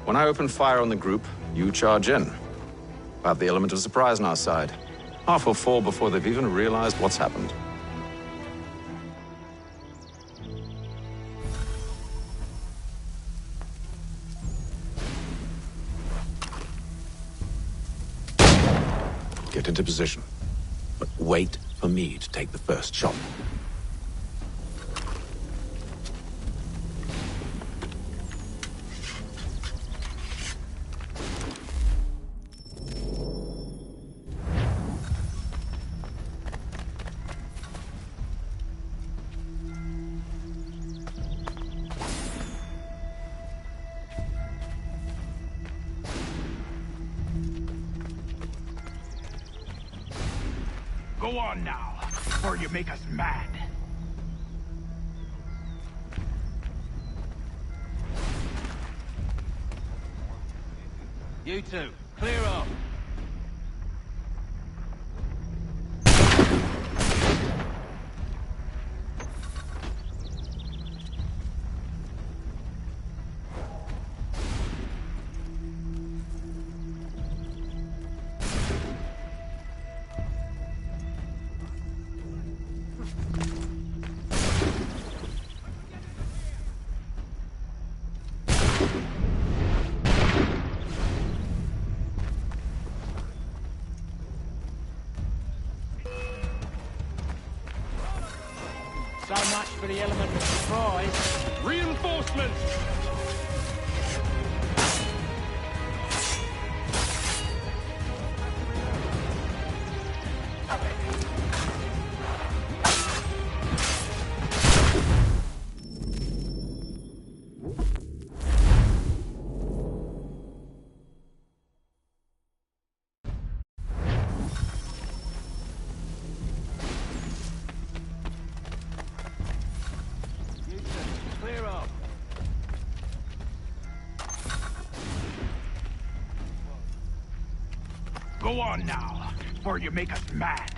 When I open fire on the group, you charge in. We'll have the element of surprise on our side. Half will fall before they've even realized what's happened. Get into position. But wait for me to take the first shot. Go on now, before you make us mad. You two, clear off. So much for the element of surprise. Reinforcements! Go on now, before you make us mad.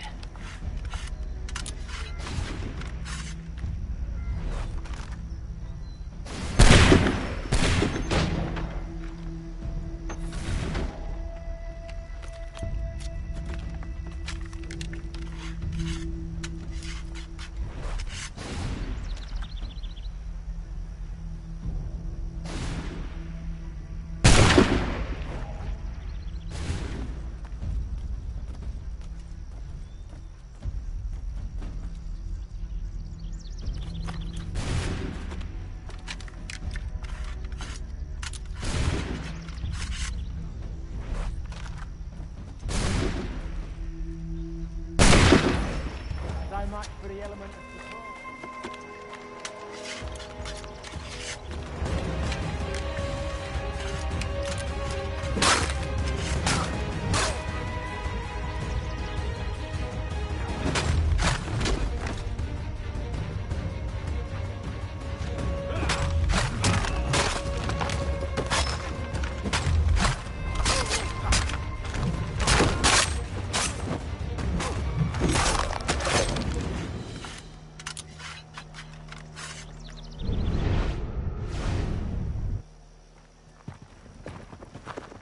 So much for the element of surprise.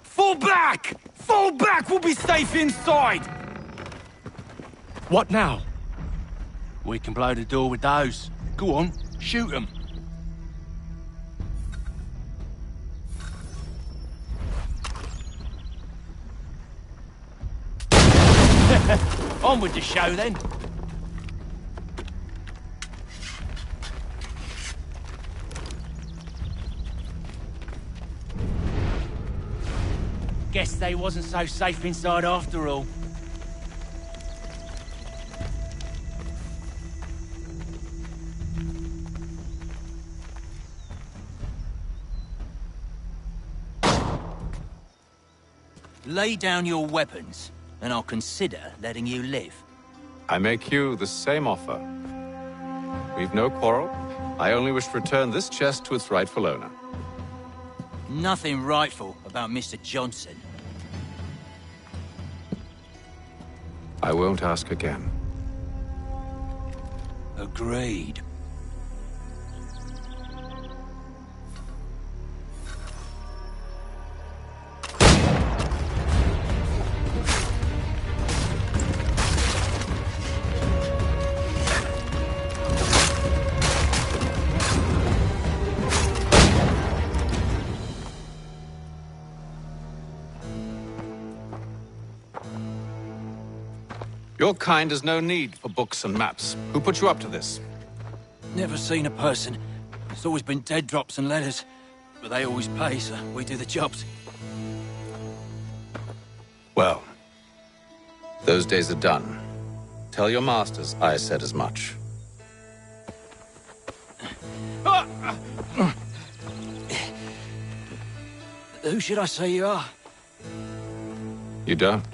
Fall back! Fall back! We'll be safe inside! What now? We can blow the door with those. Go on, shoot them. On with the show then. Guess they wasn't so safe inside after all. Lay down your weapons, and I'll consider letting you live. I make you the same offer. We've no quarrel. I only wish to return this chest to its rightful owner. Nothing rightful about Mr. Johnson. I won't ask again. Agreed. Your kind has no need for books and maps. Who put you up to this? Never seen a person. It's always been dead drops and letters. But they always pay, so we do the jobs. Well, those days are done. Tell your masters I said as much. Who should I say you are? You don't?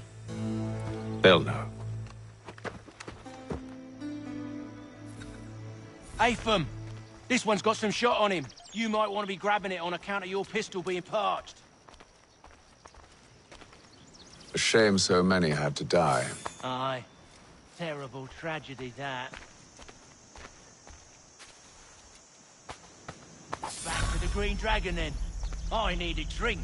They'll know. Atham! This one's got some shot on him. You might want to be grabbing it on account of your pistol being parched. A shame so many had to die. Aye. Terrible tragedy, that. Back to the Green Dragon, then. I need a drink.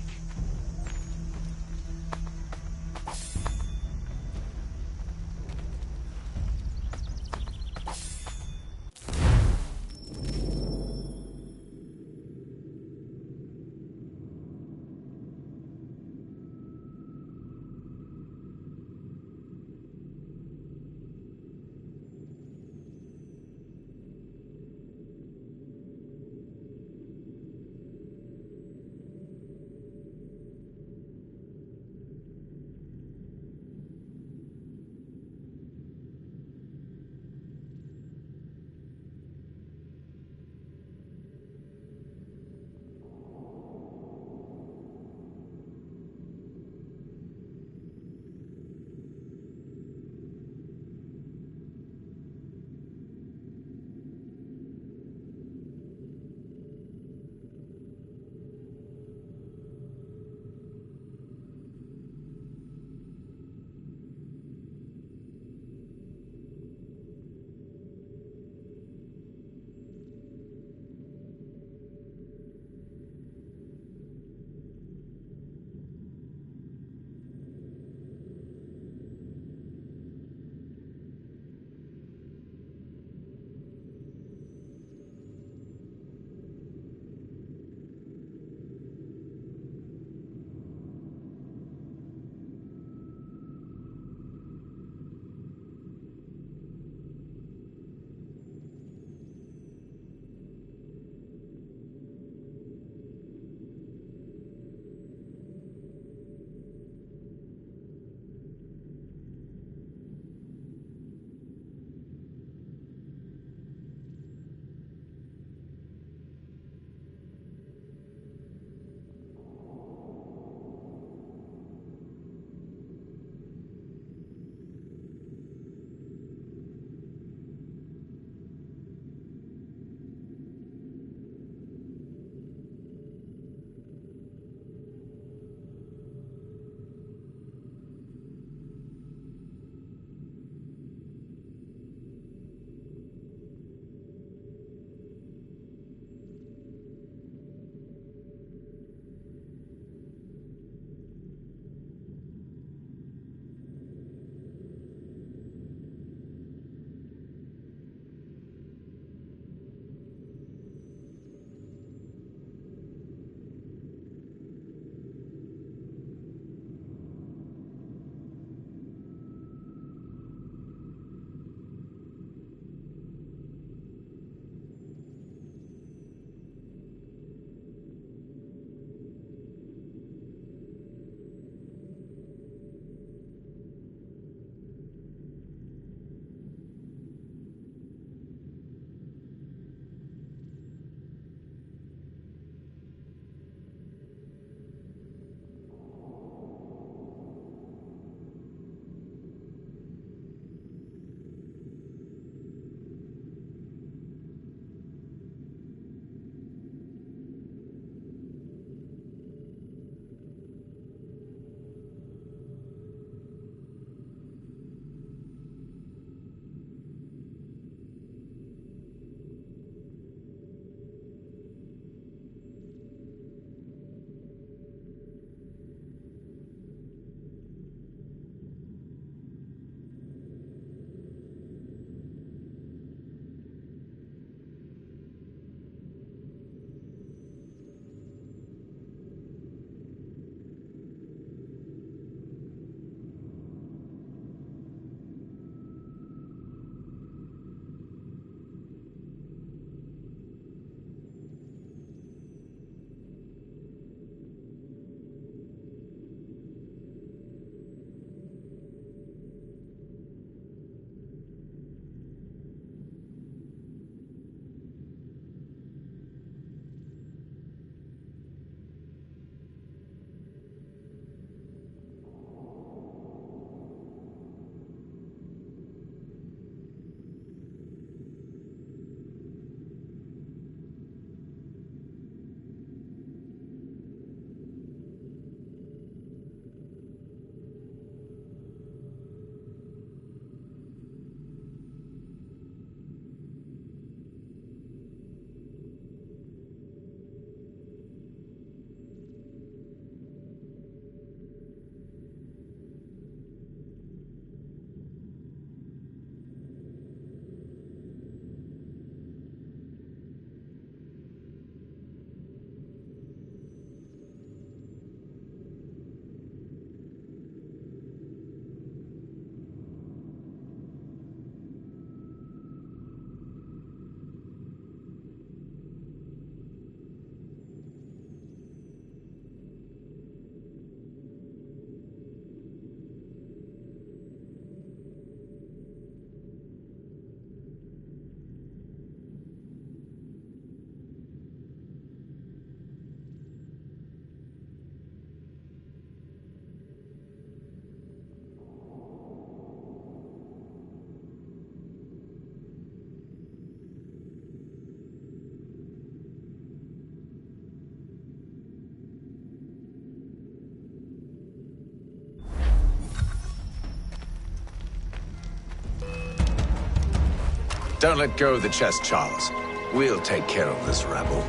Don't let go of the chest, Charles. We'll take care of this rabble.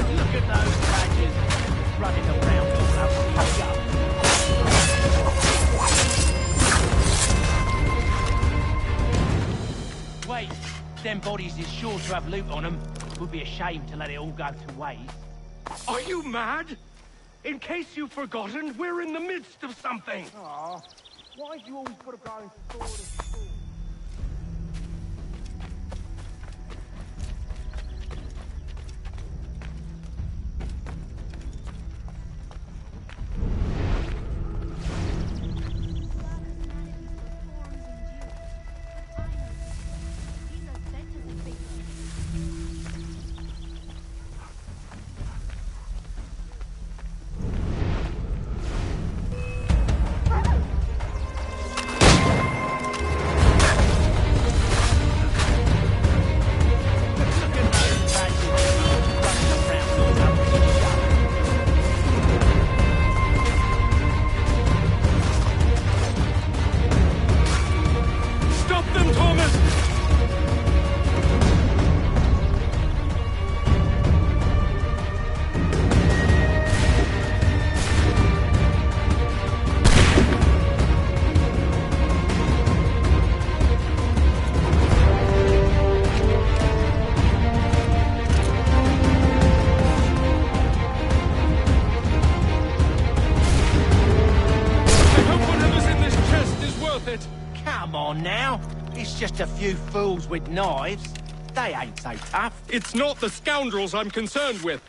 Look at those badgers running around all over the Wait, them bodies is sure to have loot on them. Would be a shame to let it all go to waste. Are you mad? In case you've forgotten, we're in the midst of something. Aw, why have you always got to go and store this? Come on now. It's just a few fools with knives. They ain't so tough. It's not the scoundrels I'm concerned with.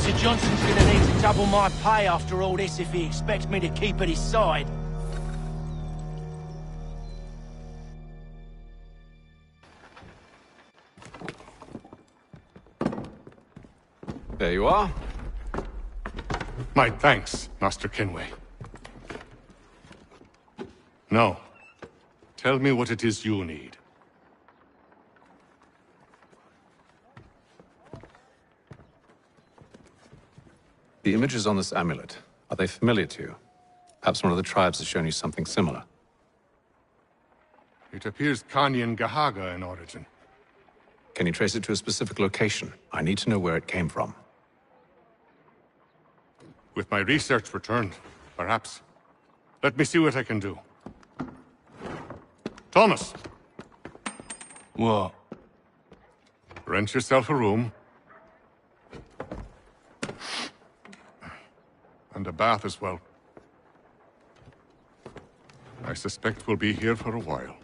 Mr. Johnson's gonna need to double my pay after all this if he expects me to keep at his side. There you are. My thanks, Master Kenway. Now, tell me what it is you need. The images on this amulet, are they familiar to you? Perhaps one of the tribes has shown you something similar. It appears Kanyan Gahaga in origin. Can you trace it to a specific location? I need to know where it came from. With my research returned, perhaps. Let me see what I can do. Thomas! What? Rent yourself a room. And a bath as well. I suspect we'll be here for a while.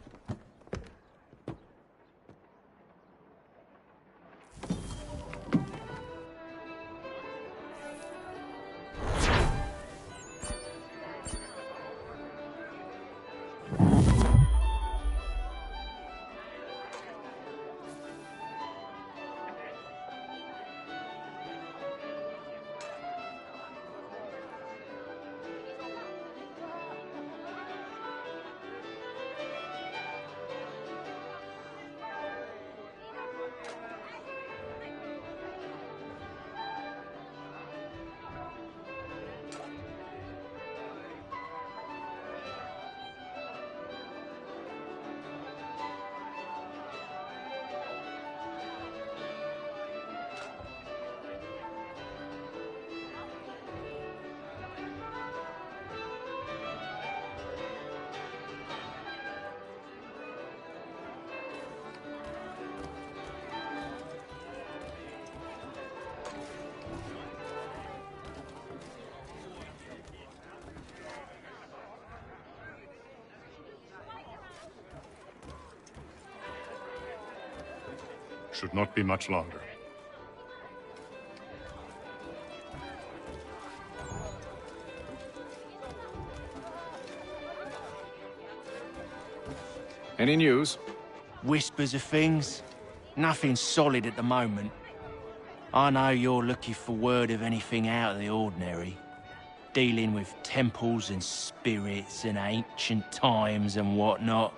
Should not be much longer. Any news? Whispers of things. Nothing solid at the moment. I know you're looking for word of anything out of the ordinary. Dealing with temples and spirits and ancient times and whatnot.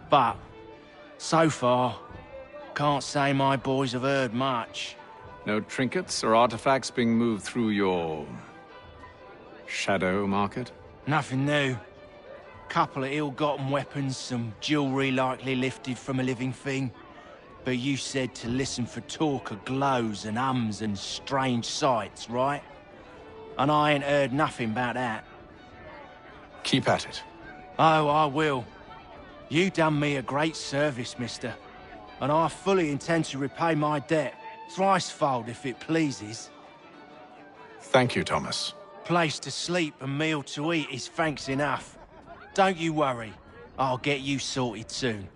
But, so far, can't say my boys have heard much. No trinkets or artifacts being moved through your... shadow market? Nothing new. Couple of ill-gotten weapons, some jewelry likely lifted from a living thing. But you said to listen for talk of glows and ums and strange sights, right? And I ain't heard nothing about that. Keep at it. Oh, I will. You done me a great service, mister. And I fully intend to repay my debt, thricefold if it pleases. Thank you, Thomas. Place to sleep and meal to eat is thanks enough. Don't you worry. I'll get you sorted soon.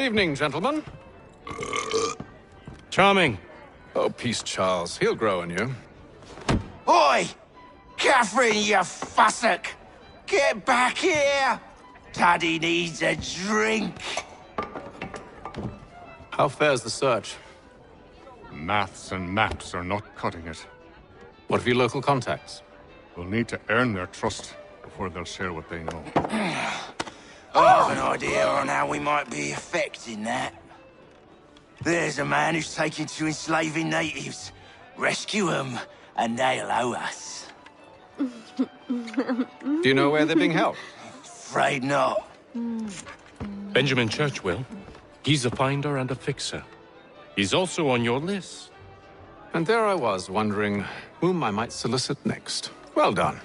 Evening, gentlemen. Charming. Oh, peace, Charles. He'll grow on you. Oi! Catherine, you fussock! Get back here! Daddy needs a drink. How fares the search? Maths and maps are not cutting it. What of your local contacts? We'll need to earn their trust before they'll share what they know. I have an idea on how we might be affecting that. There's a man who's taken to enslaving natives. Rescue them, and they'll owe us. Do you know where they're being held? Afraid not. Benjamin Churchwill. He's a finder and a fixer. He's also on your list. And there I was, wondering whom I might solicit next. Well done.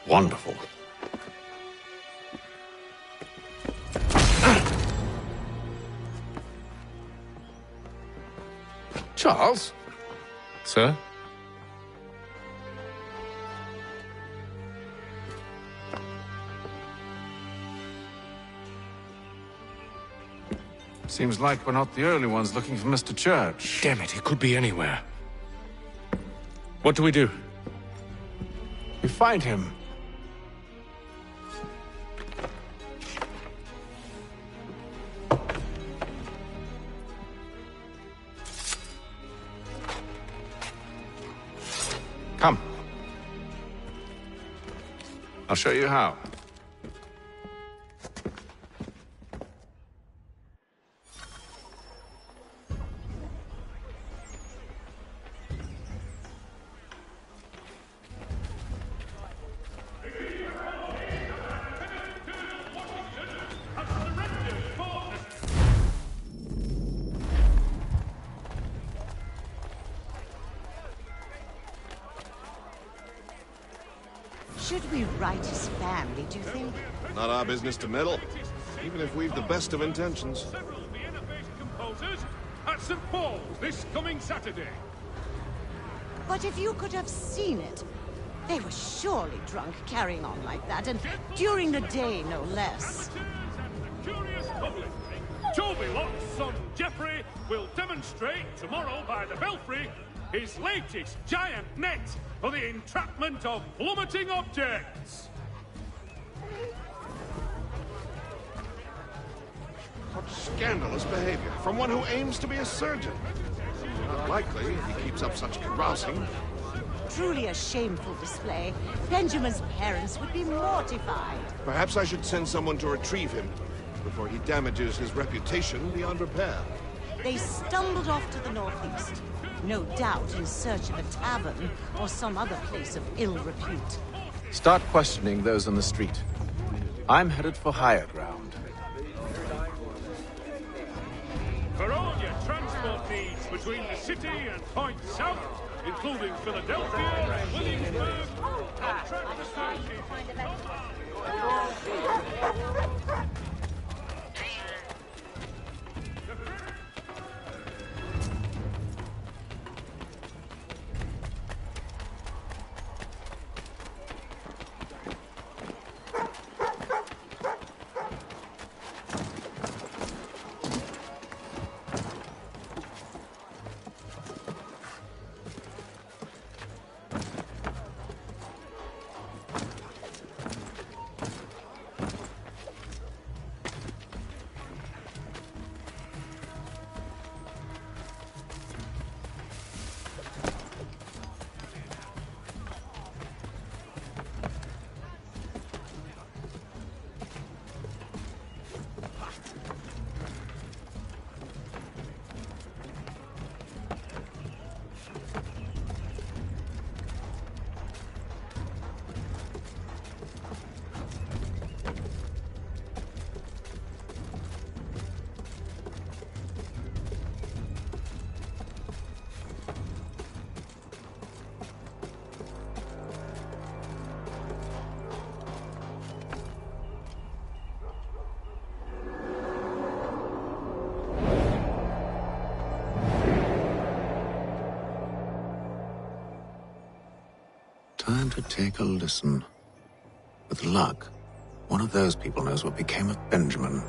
Wonderful. Charles? Sir? Seems like we're not the only ones looking for Mr. Church. Damn it, he could be anywhere. What do we do? We find him. Come. I'll show you how. Should we write his family, do you think? Not our business to meddle, even if we've the best of intentions. Several Vienna-based composers at St. Paul's this coming Saturday. But if you could have seen it, they were surely drunk carrying on like that, and during the day, no less. Curious public. Toby Locke's son Geoffrey will demonstrate tomorrow by the Belfry his latest giant net for the entrapment of plummeting objects. What scandalous behavior from one who aims to be a surgeon. Not likely if he keeps up such carousing. Truly a shameful display. Benjamin's parents would be mortified. Perhaps I should send someone to retrieve him before he damages his reputation beyond repair. They stumbled off to the northeast, no doubt in search of a tavern or some other place of ill repute. Start questioning those on the street. I'm headed for higher ground. For all your transport needs between the city and Point South, including Philadelphia and Williamsburg, contract Time to take a listen. With luck, one of those people knows what became of Benjamin.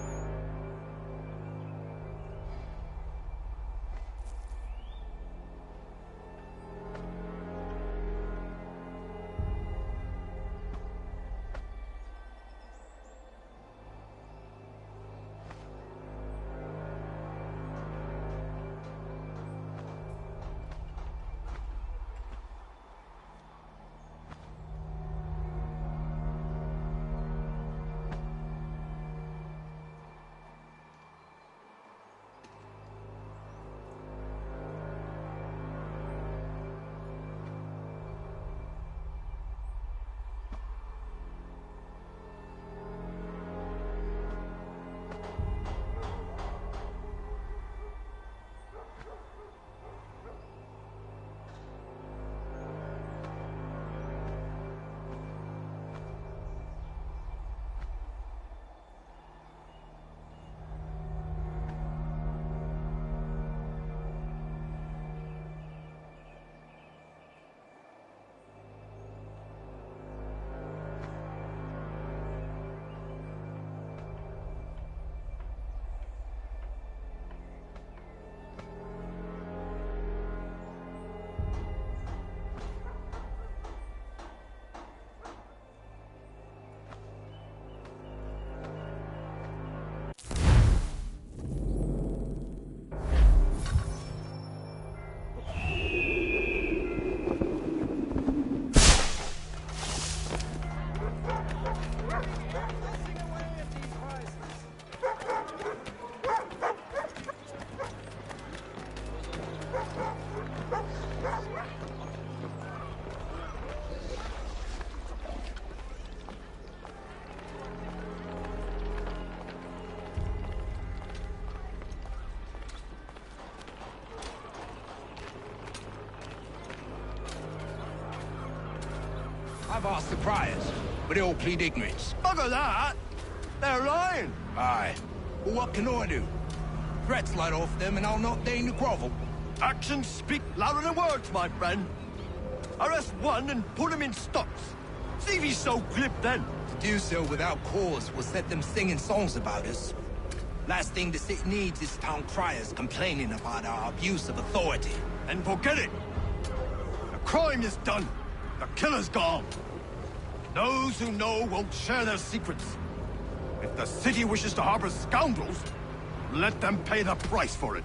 I've asked the criers, but they all plead ignorance. Bugger that! They're lying! Aye. Well, what can I do? Threats light off them and I'll not deign to grovel. Actions speak louder than words, my friend. Arrest one and put him in stocks. See if he's so glib then. To do so without cause will set them singing songs about us. Last thing the city needs is town criers complaining about our abuse of authority. And forget it! The crime is done. The killer's gone. Those who know won't share their secrets. If the city wishes to harbor scoundrels, let them pay the price for it.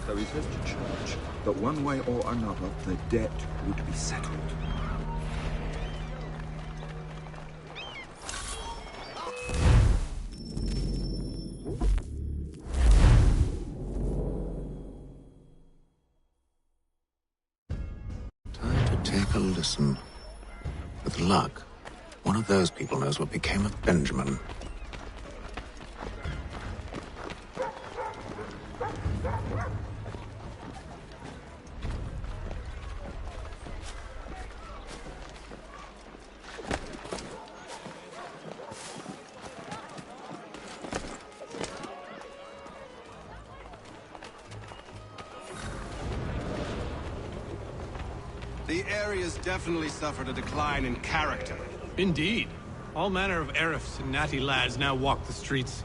There is left to church, but one way or another, the debt would be settled. Time to take a listen. With luck, one of those people knows what became of Benjamin. The area's definitely suffered a decline in character. Indeed. All manner of Arifs and natty lads now walk the streets.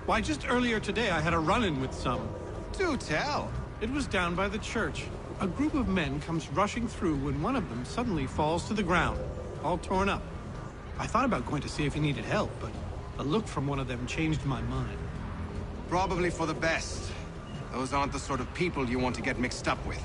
Why, just earlier today I had a run-in with some. Do tell. It was down by the church. A group of men comes rushing through when one of them suddenly falls to the ground, all torn up. I thought about going to see if he needed help, but a look from one of them changed my mind. Probably for the best. Those aren't the sort of people you want to get mixed up with.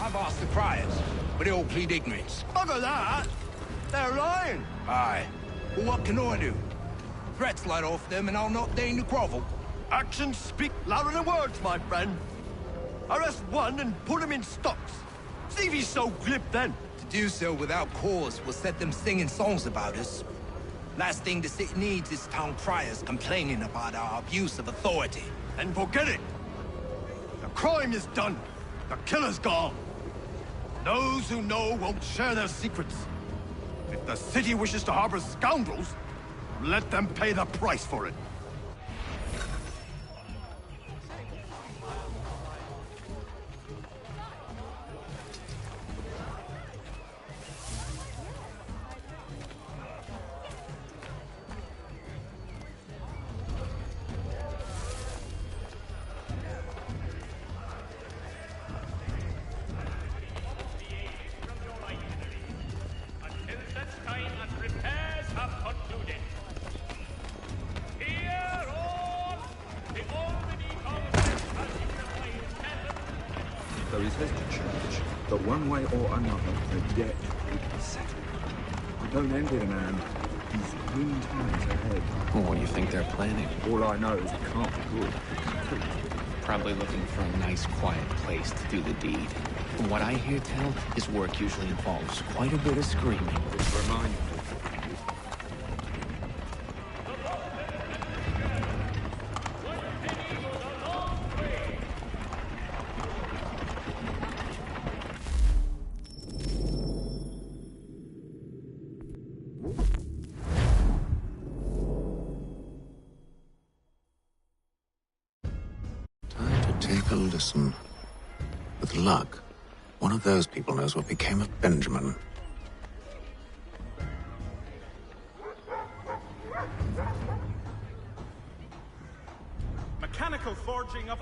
I've asked the criers, but they all plead ignorance. Bugger that! They're lying! Aye. Well, what can I do? Threats light off them and I'll not deign to grovel. Actions speak louder than words, my friend. Arrest one and put him in stocks. See if he's so glib then. To do so without cause will set them singing songs about us. Last thing the city needs is town criers complaining about our abuse of authority. And forget it! The crime is done. The killer's gone. Those who know won't share their secrets. If the city wishes to harbor scoundrels, let them pay the price for it. There is his church, but one way or another, the debt would be settled. I don't envy the man. He's green times ahead. Well, what do you think they're planning? All I know is it can't be good. Probably looking for a nice, quiet place to do the deed. From what I hear tell, his work usually involves quite a bit of screaming. Which reminds me. Take a listen. With luck, one of those people knows what became of Benjamin. Mechanical forging of...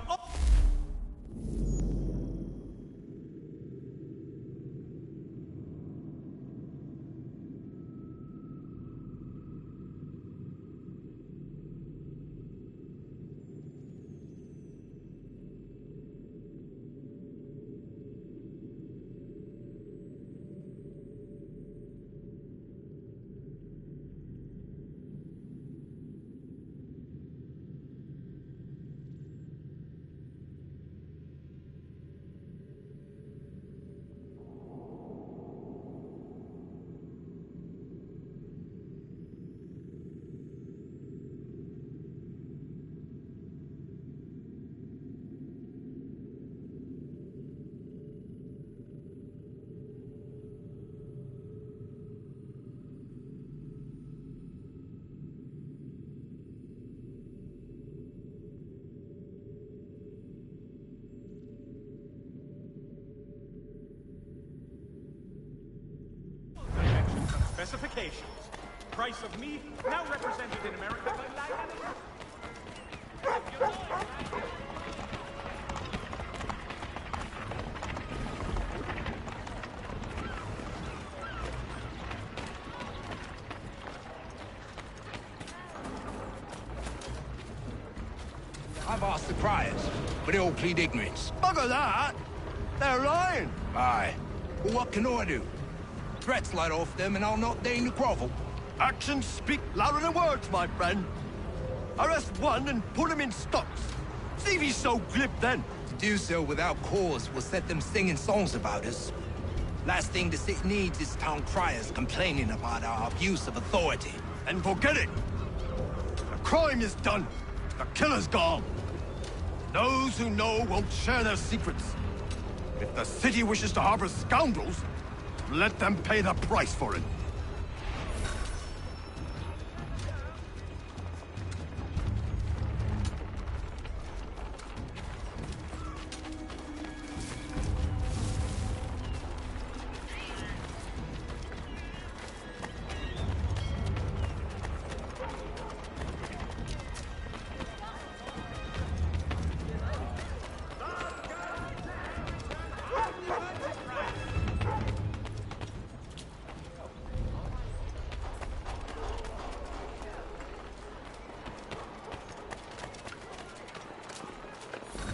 Specifications. Price of meat, now represented in America by I've asked the criers, but they all plead ignorance. Bugger that! They're lying! Aye. Well, what can I do? Threats light off them and I'll not deign to grovel. Actions speak louder than words, my friend. Arrest one and put him in stocks. See if he's so glib then. To do so without cause will set them singing songs about us. Last thing the city needs is town criers complaining about our abuse of authority. And forget it! The crime is done. The killer's gone. Those who know won't share their secrets. If the city wishes to harbor scoundrels, let them pay the price for it.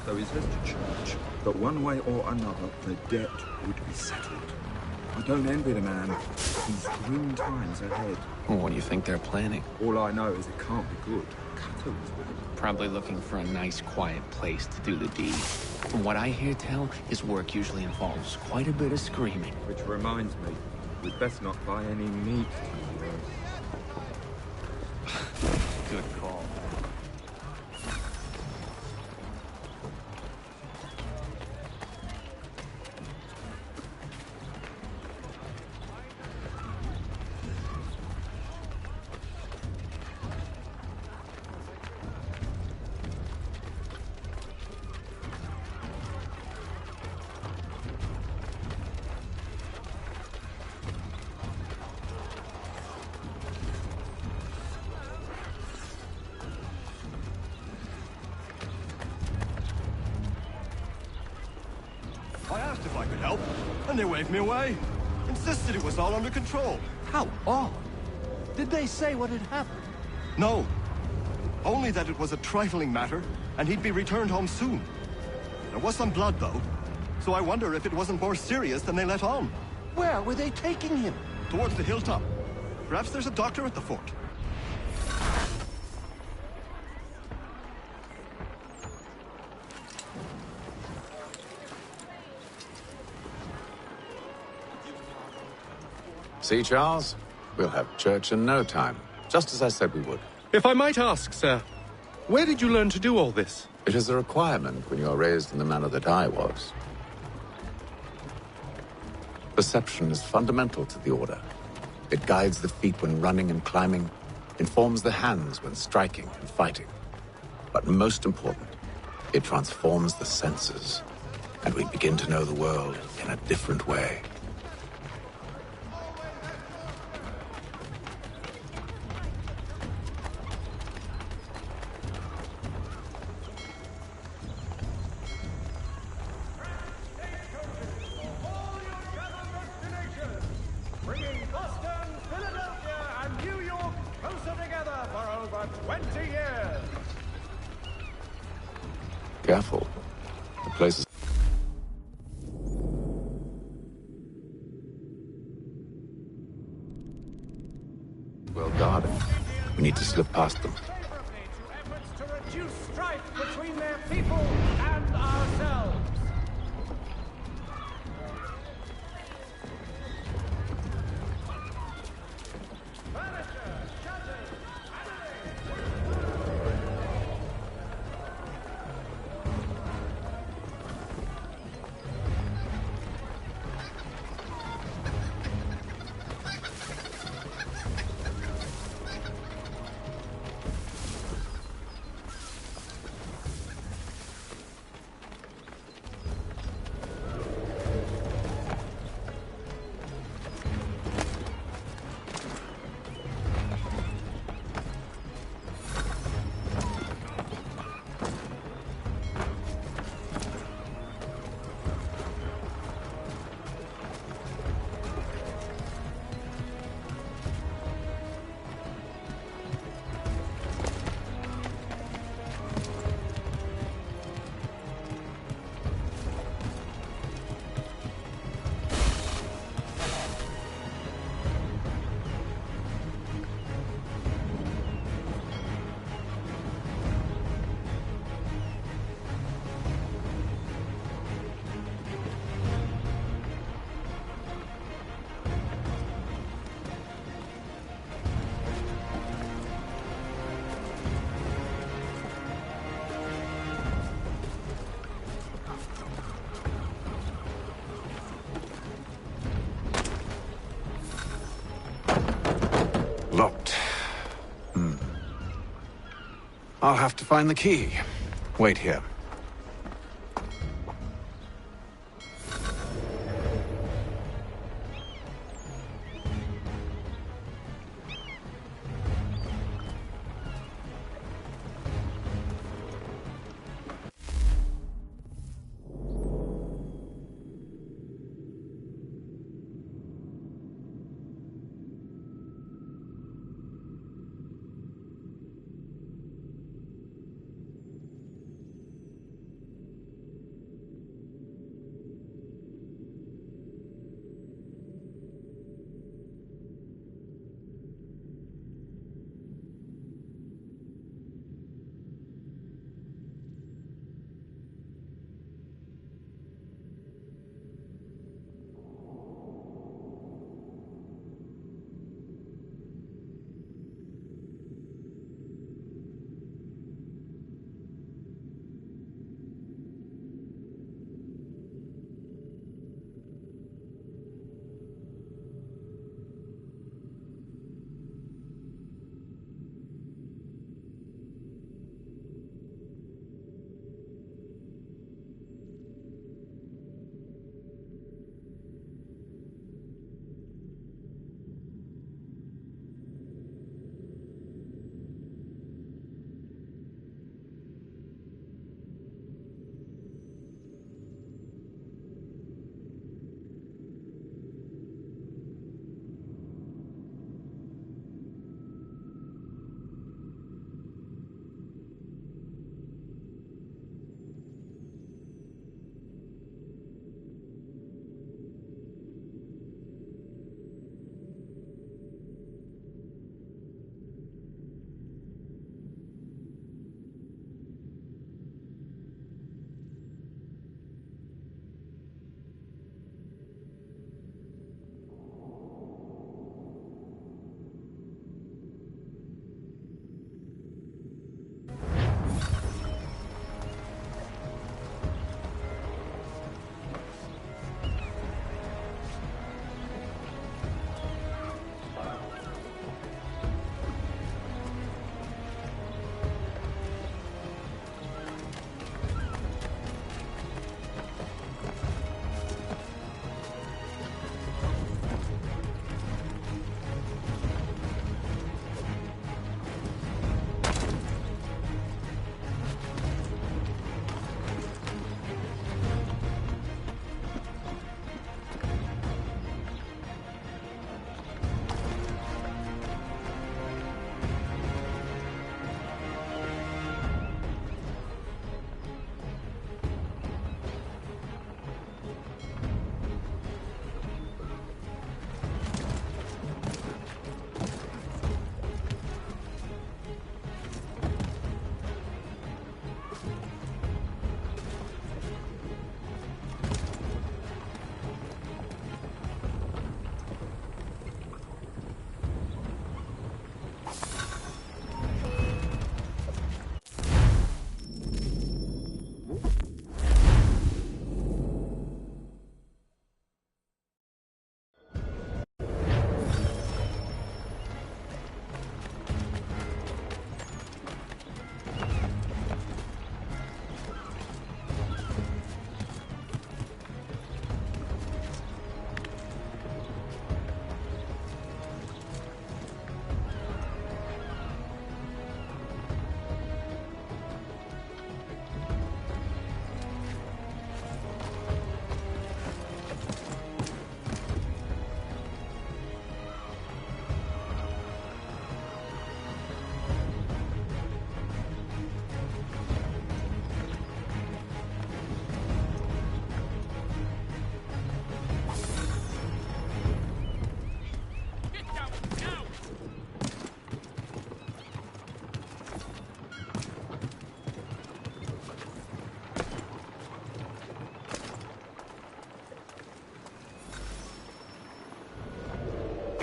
There is his church, But one way or another, the debt would be settled. I don't envy the man. These grim times ahead. Well, what do you think they're planning? All I know is it can't be good. Cutter was with him. Probably looking for a nice, quiet place to do the deed. From what I hear tell, his work usually involves quite a bit of screaming. Which reminds me, we'd best not buy any meat. Good call. I asked if I could help, and they waved me away. Insisted it was all under control. How odd. Did they say what had happened? No. Only that it was a trifling matter, and he'd be returned home soon. There was some blood, though, so I wonder if it wasn't more serious than they let on. Where were they taking him? Towards the hilltop. Perhaps there's a doctor at the fort. See, Charles? We'll have church in no time, just as I said we would. If I might ask, sir, where did you learn to do all this? It is a requirement when you are raised in the manner that I was. Perception is fundamental to the Order. It guides the feet when running and climbing, informs the hands when striking and fighting. But most important, it transforms the senses, and we begin to know the world in a different way. Bringing Boston, Philadelphia, and New York closer together for over 20 years. Careful. The place is... well guarded. We need to slip past them. Efforts to reduce strife between their people and ourselves. Locked. I'll have to find the key. Wait here.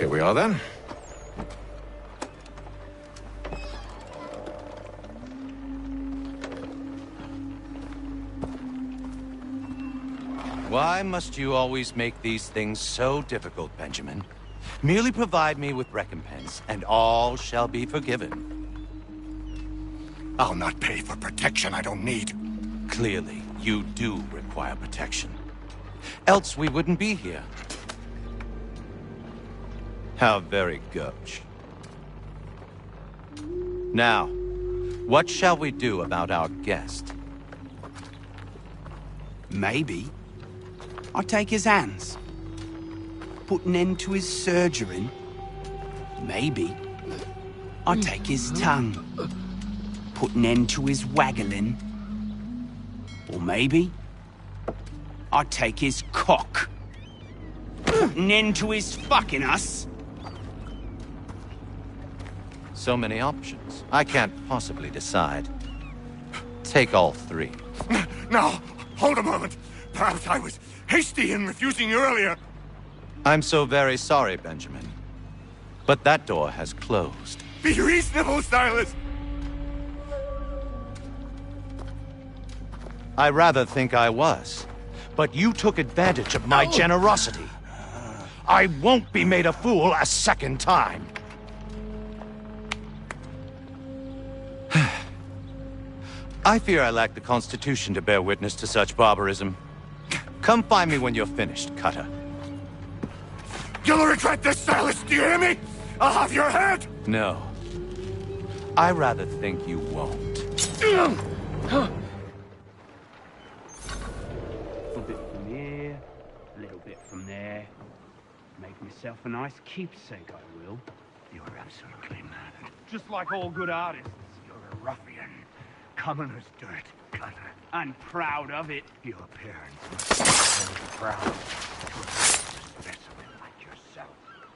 Here we are, then. Why must you always make these things so difficult, Benjamin? Merely provide me with recompense, and all shall be forgiven. I'll not pay for protection I don't need. Clearly, you do require protection. Else we wouldn't be here. How very gauche. Now, what shall we do about our guest? Maybe I'll take his hands. Put an end to his surgering. Maybe I'll take his tongue. Put an end to his waggling. Or maybe I'll take his cock. Put an end to his fucking us. So many options. I can't possibly decide. Take all three. Now, hold a moment. Perhaps I was hasty in refusing you earlier. I'm so very sorry, Benjamin. But that door has closed. Be reasonable, Silas! I rather think I was. But you took advantage of my generosity. I won't be made a fool a second time. I fear I lack the constitution to bear witness to such barbarism. Come find me when you're finished, Cutter. You'll regret this, Silas, do you hear me? I'll have your head! No. I rather think you won't. A little bit from here, a little bit from there. Make myself a nice keepsake, I will. You're absolutely mad. Just like all good artists, you're a ruffian. Common as dirt, Cutter. And proud of it. Your parents must be very proud to a specimen like yourself.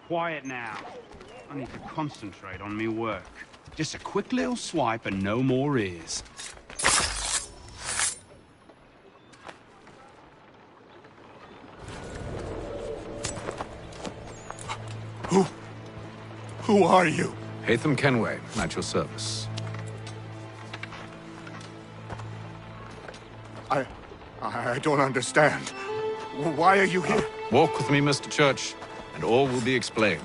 Quiet now. I need to concentrate on me work. Just a quick little swipe and no more is. Who are you? Haytham Kenway, at your service. I don't understand. Why are you here? Walk with me, Mr. Church, and all will be explained.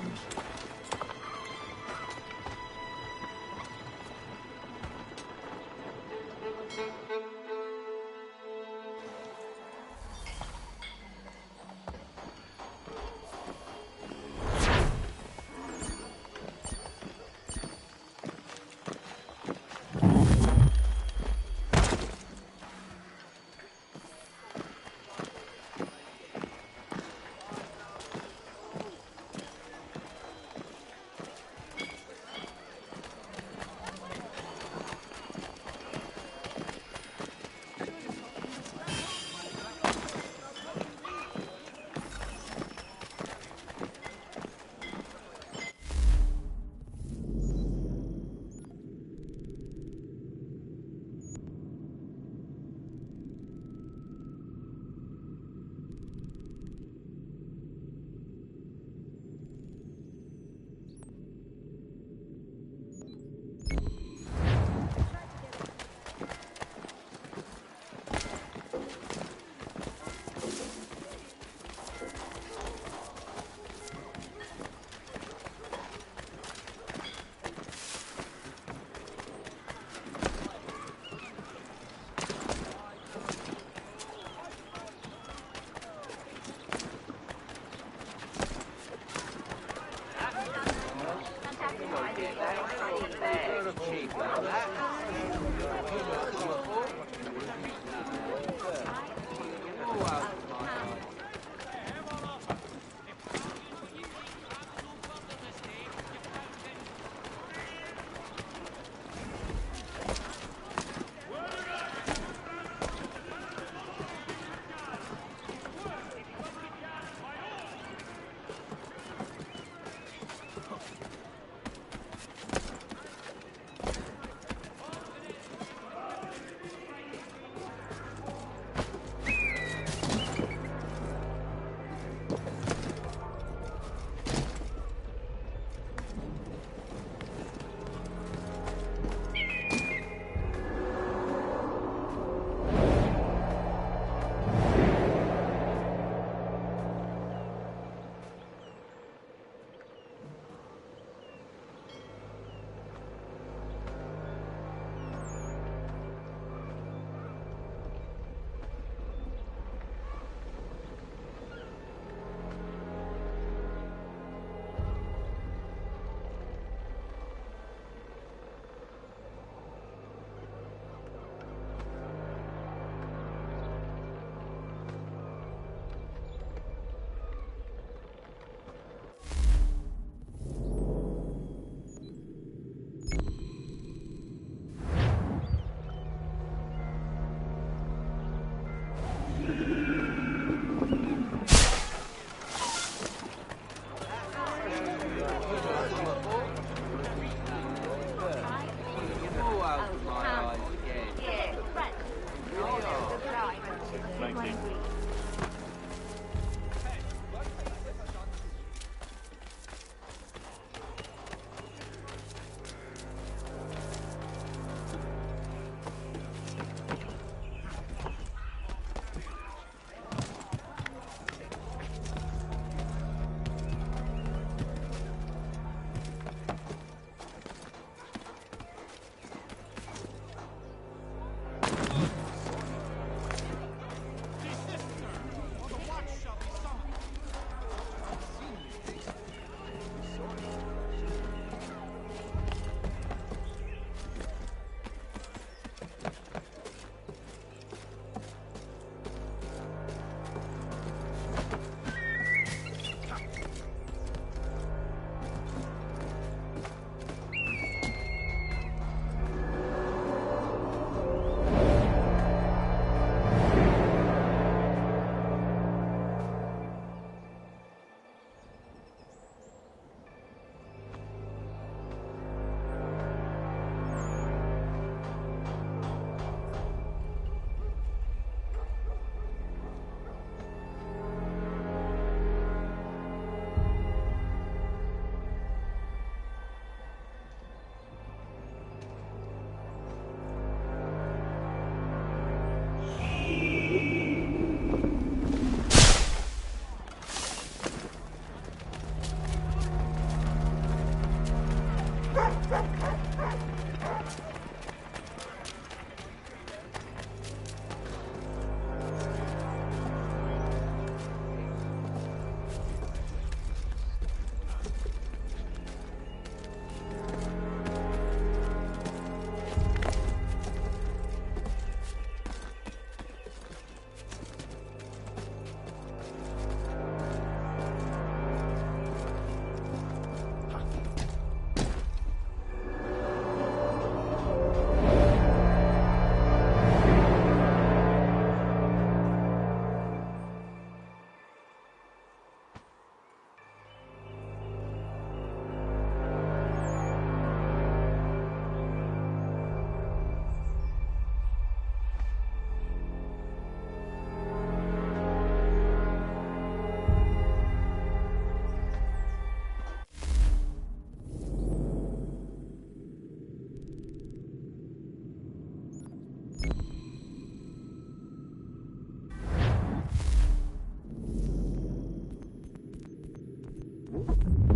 Whoop.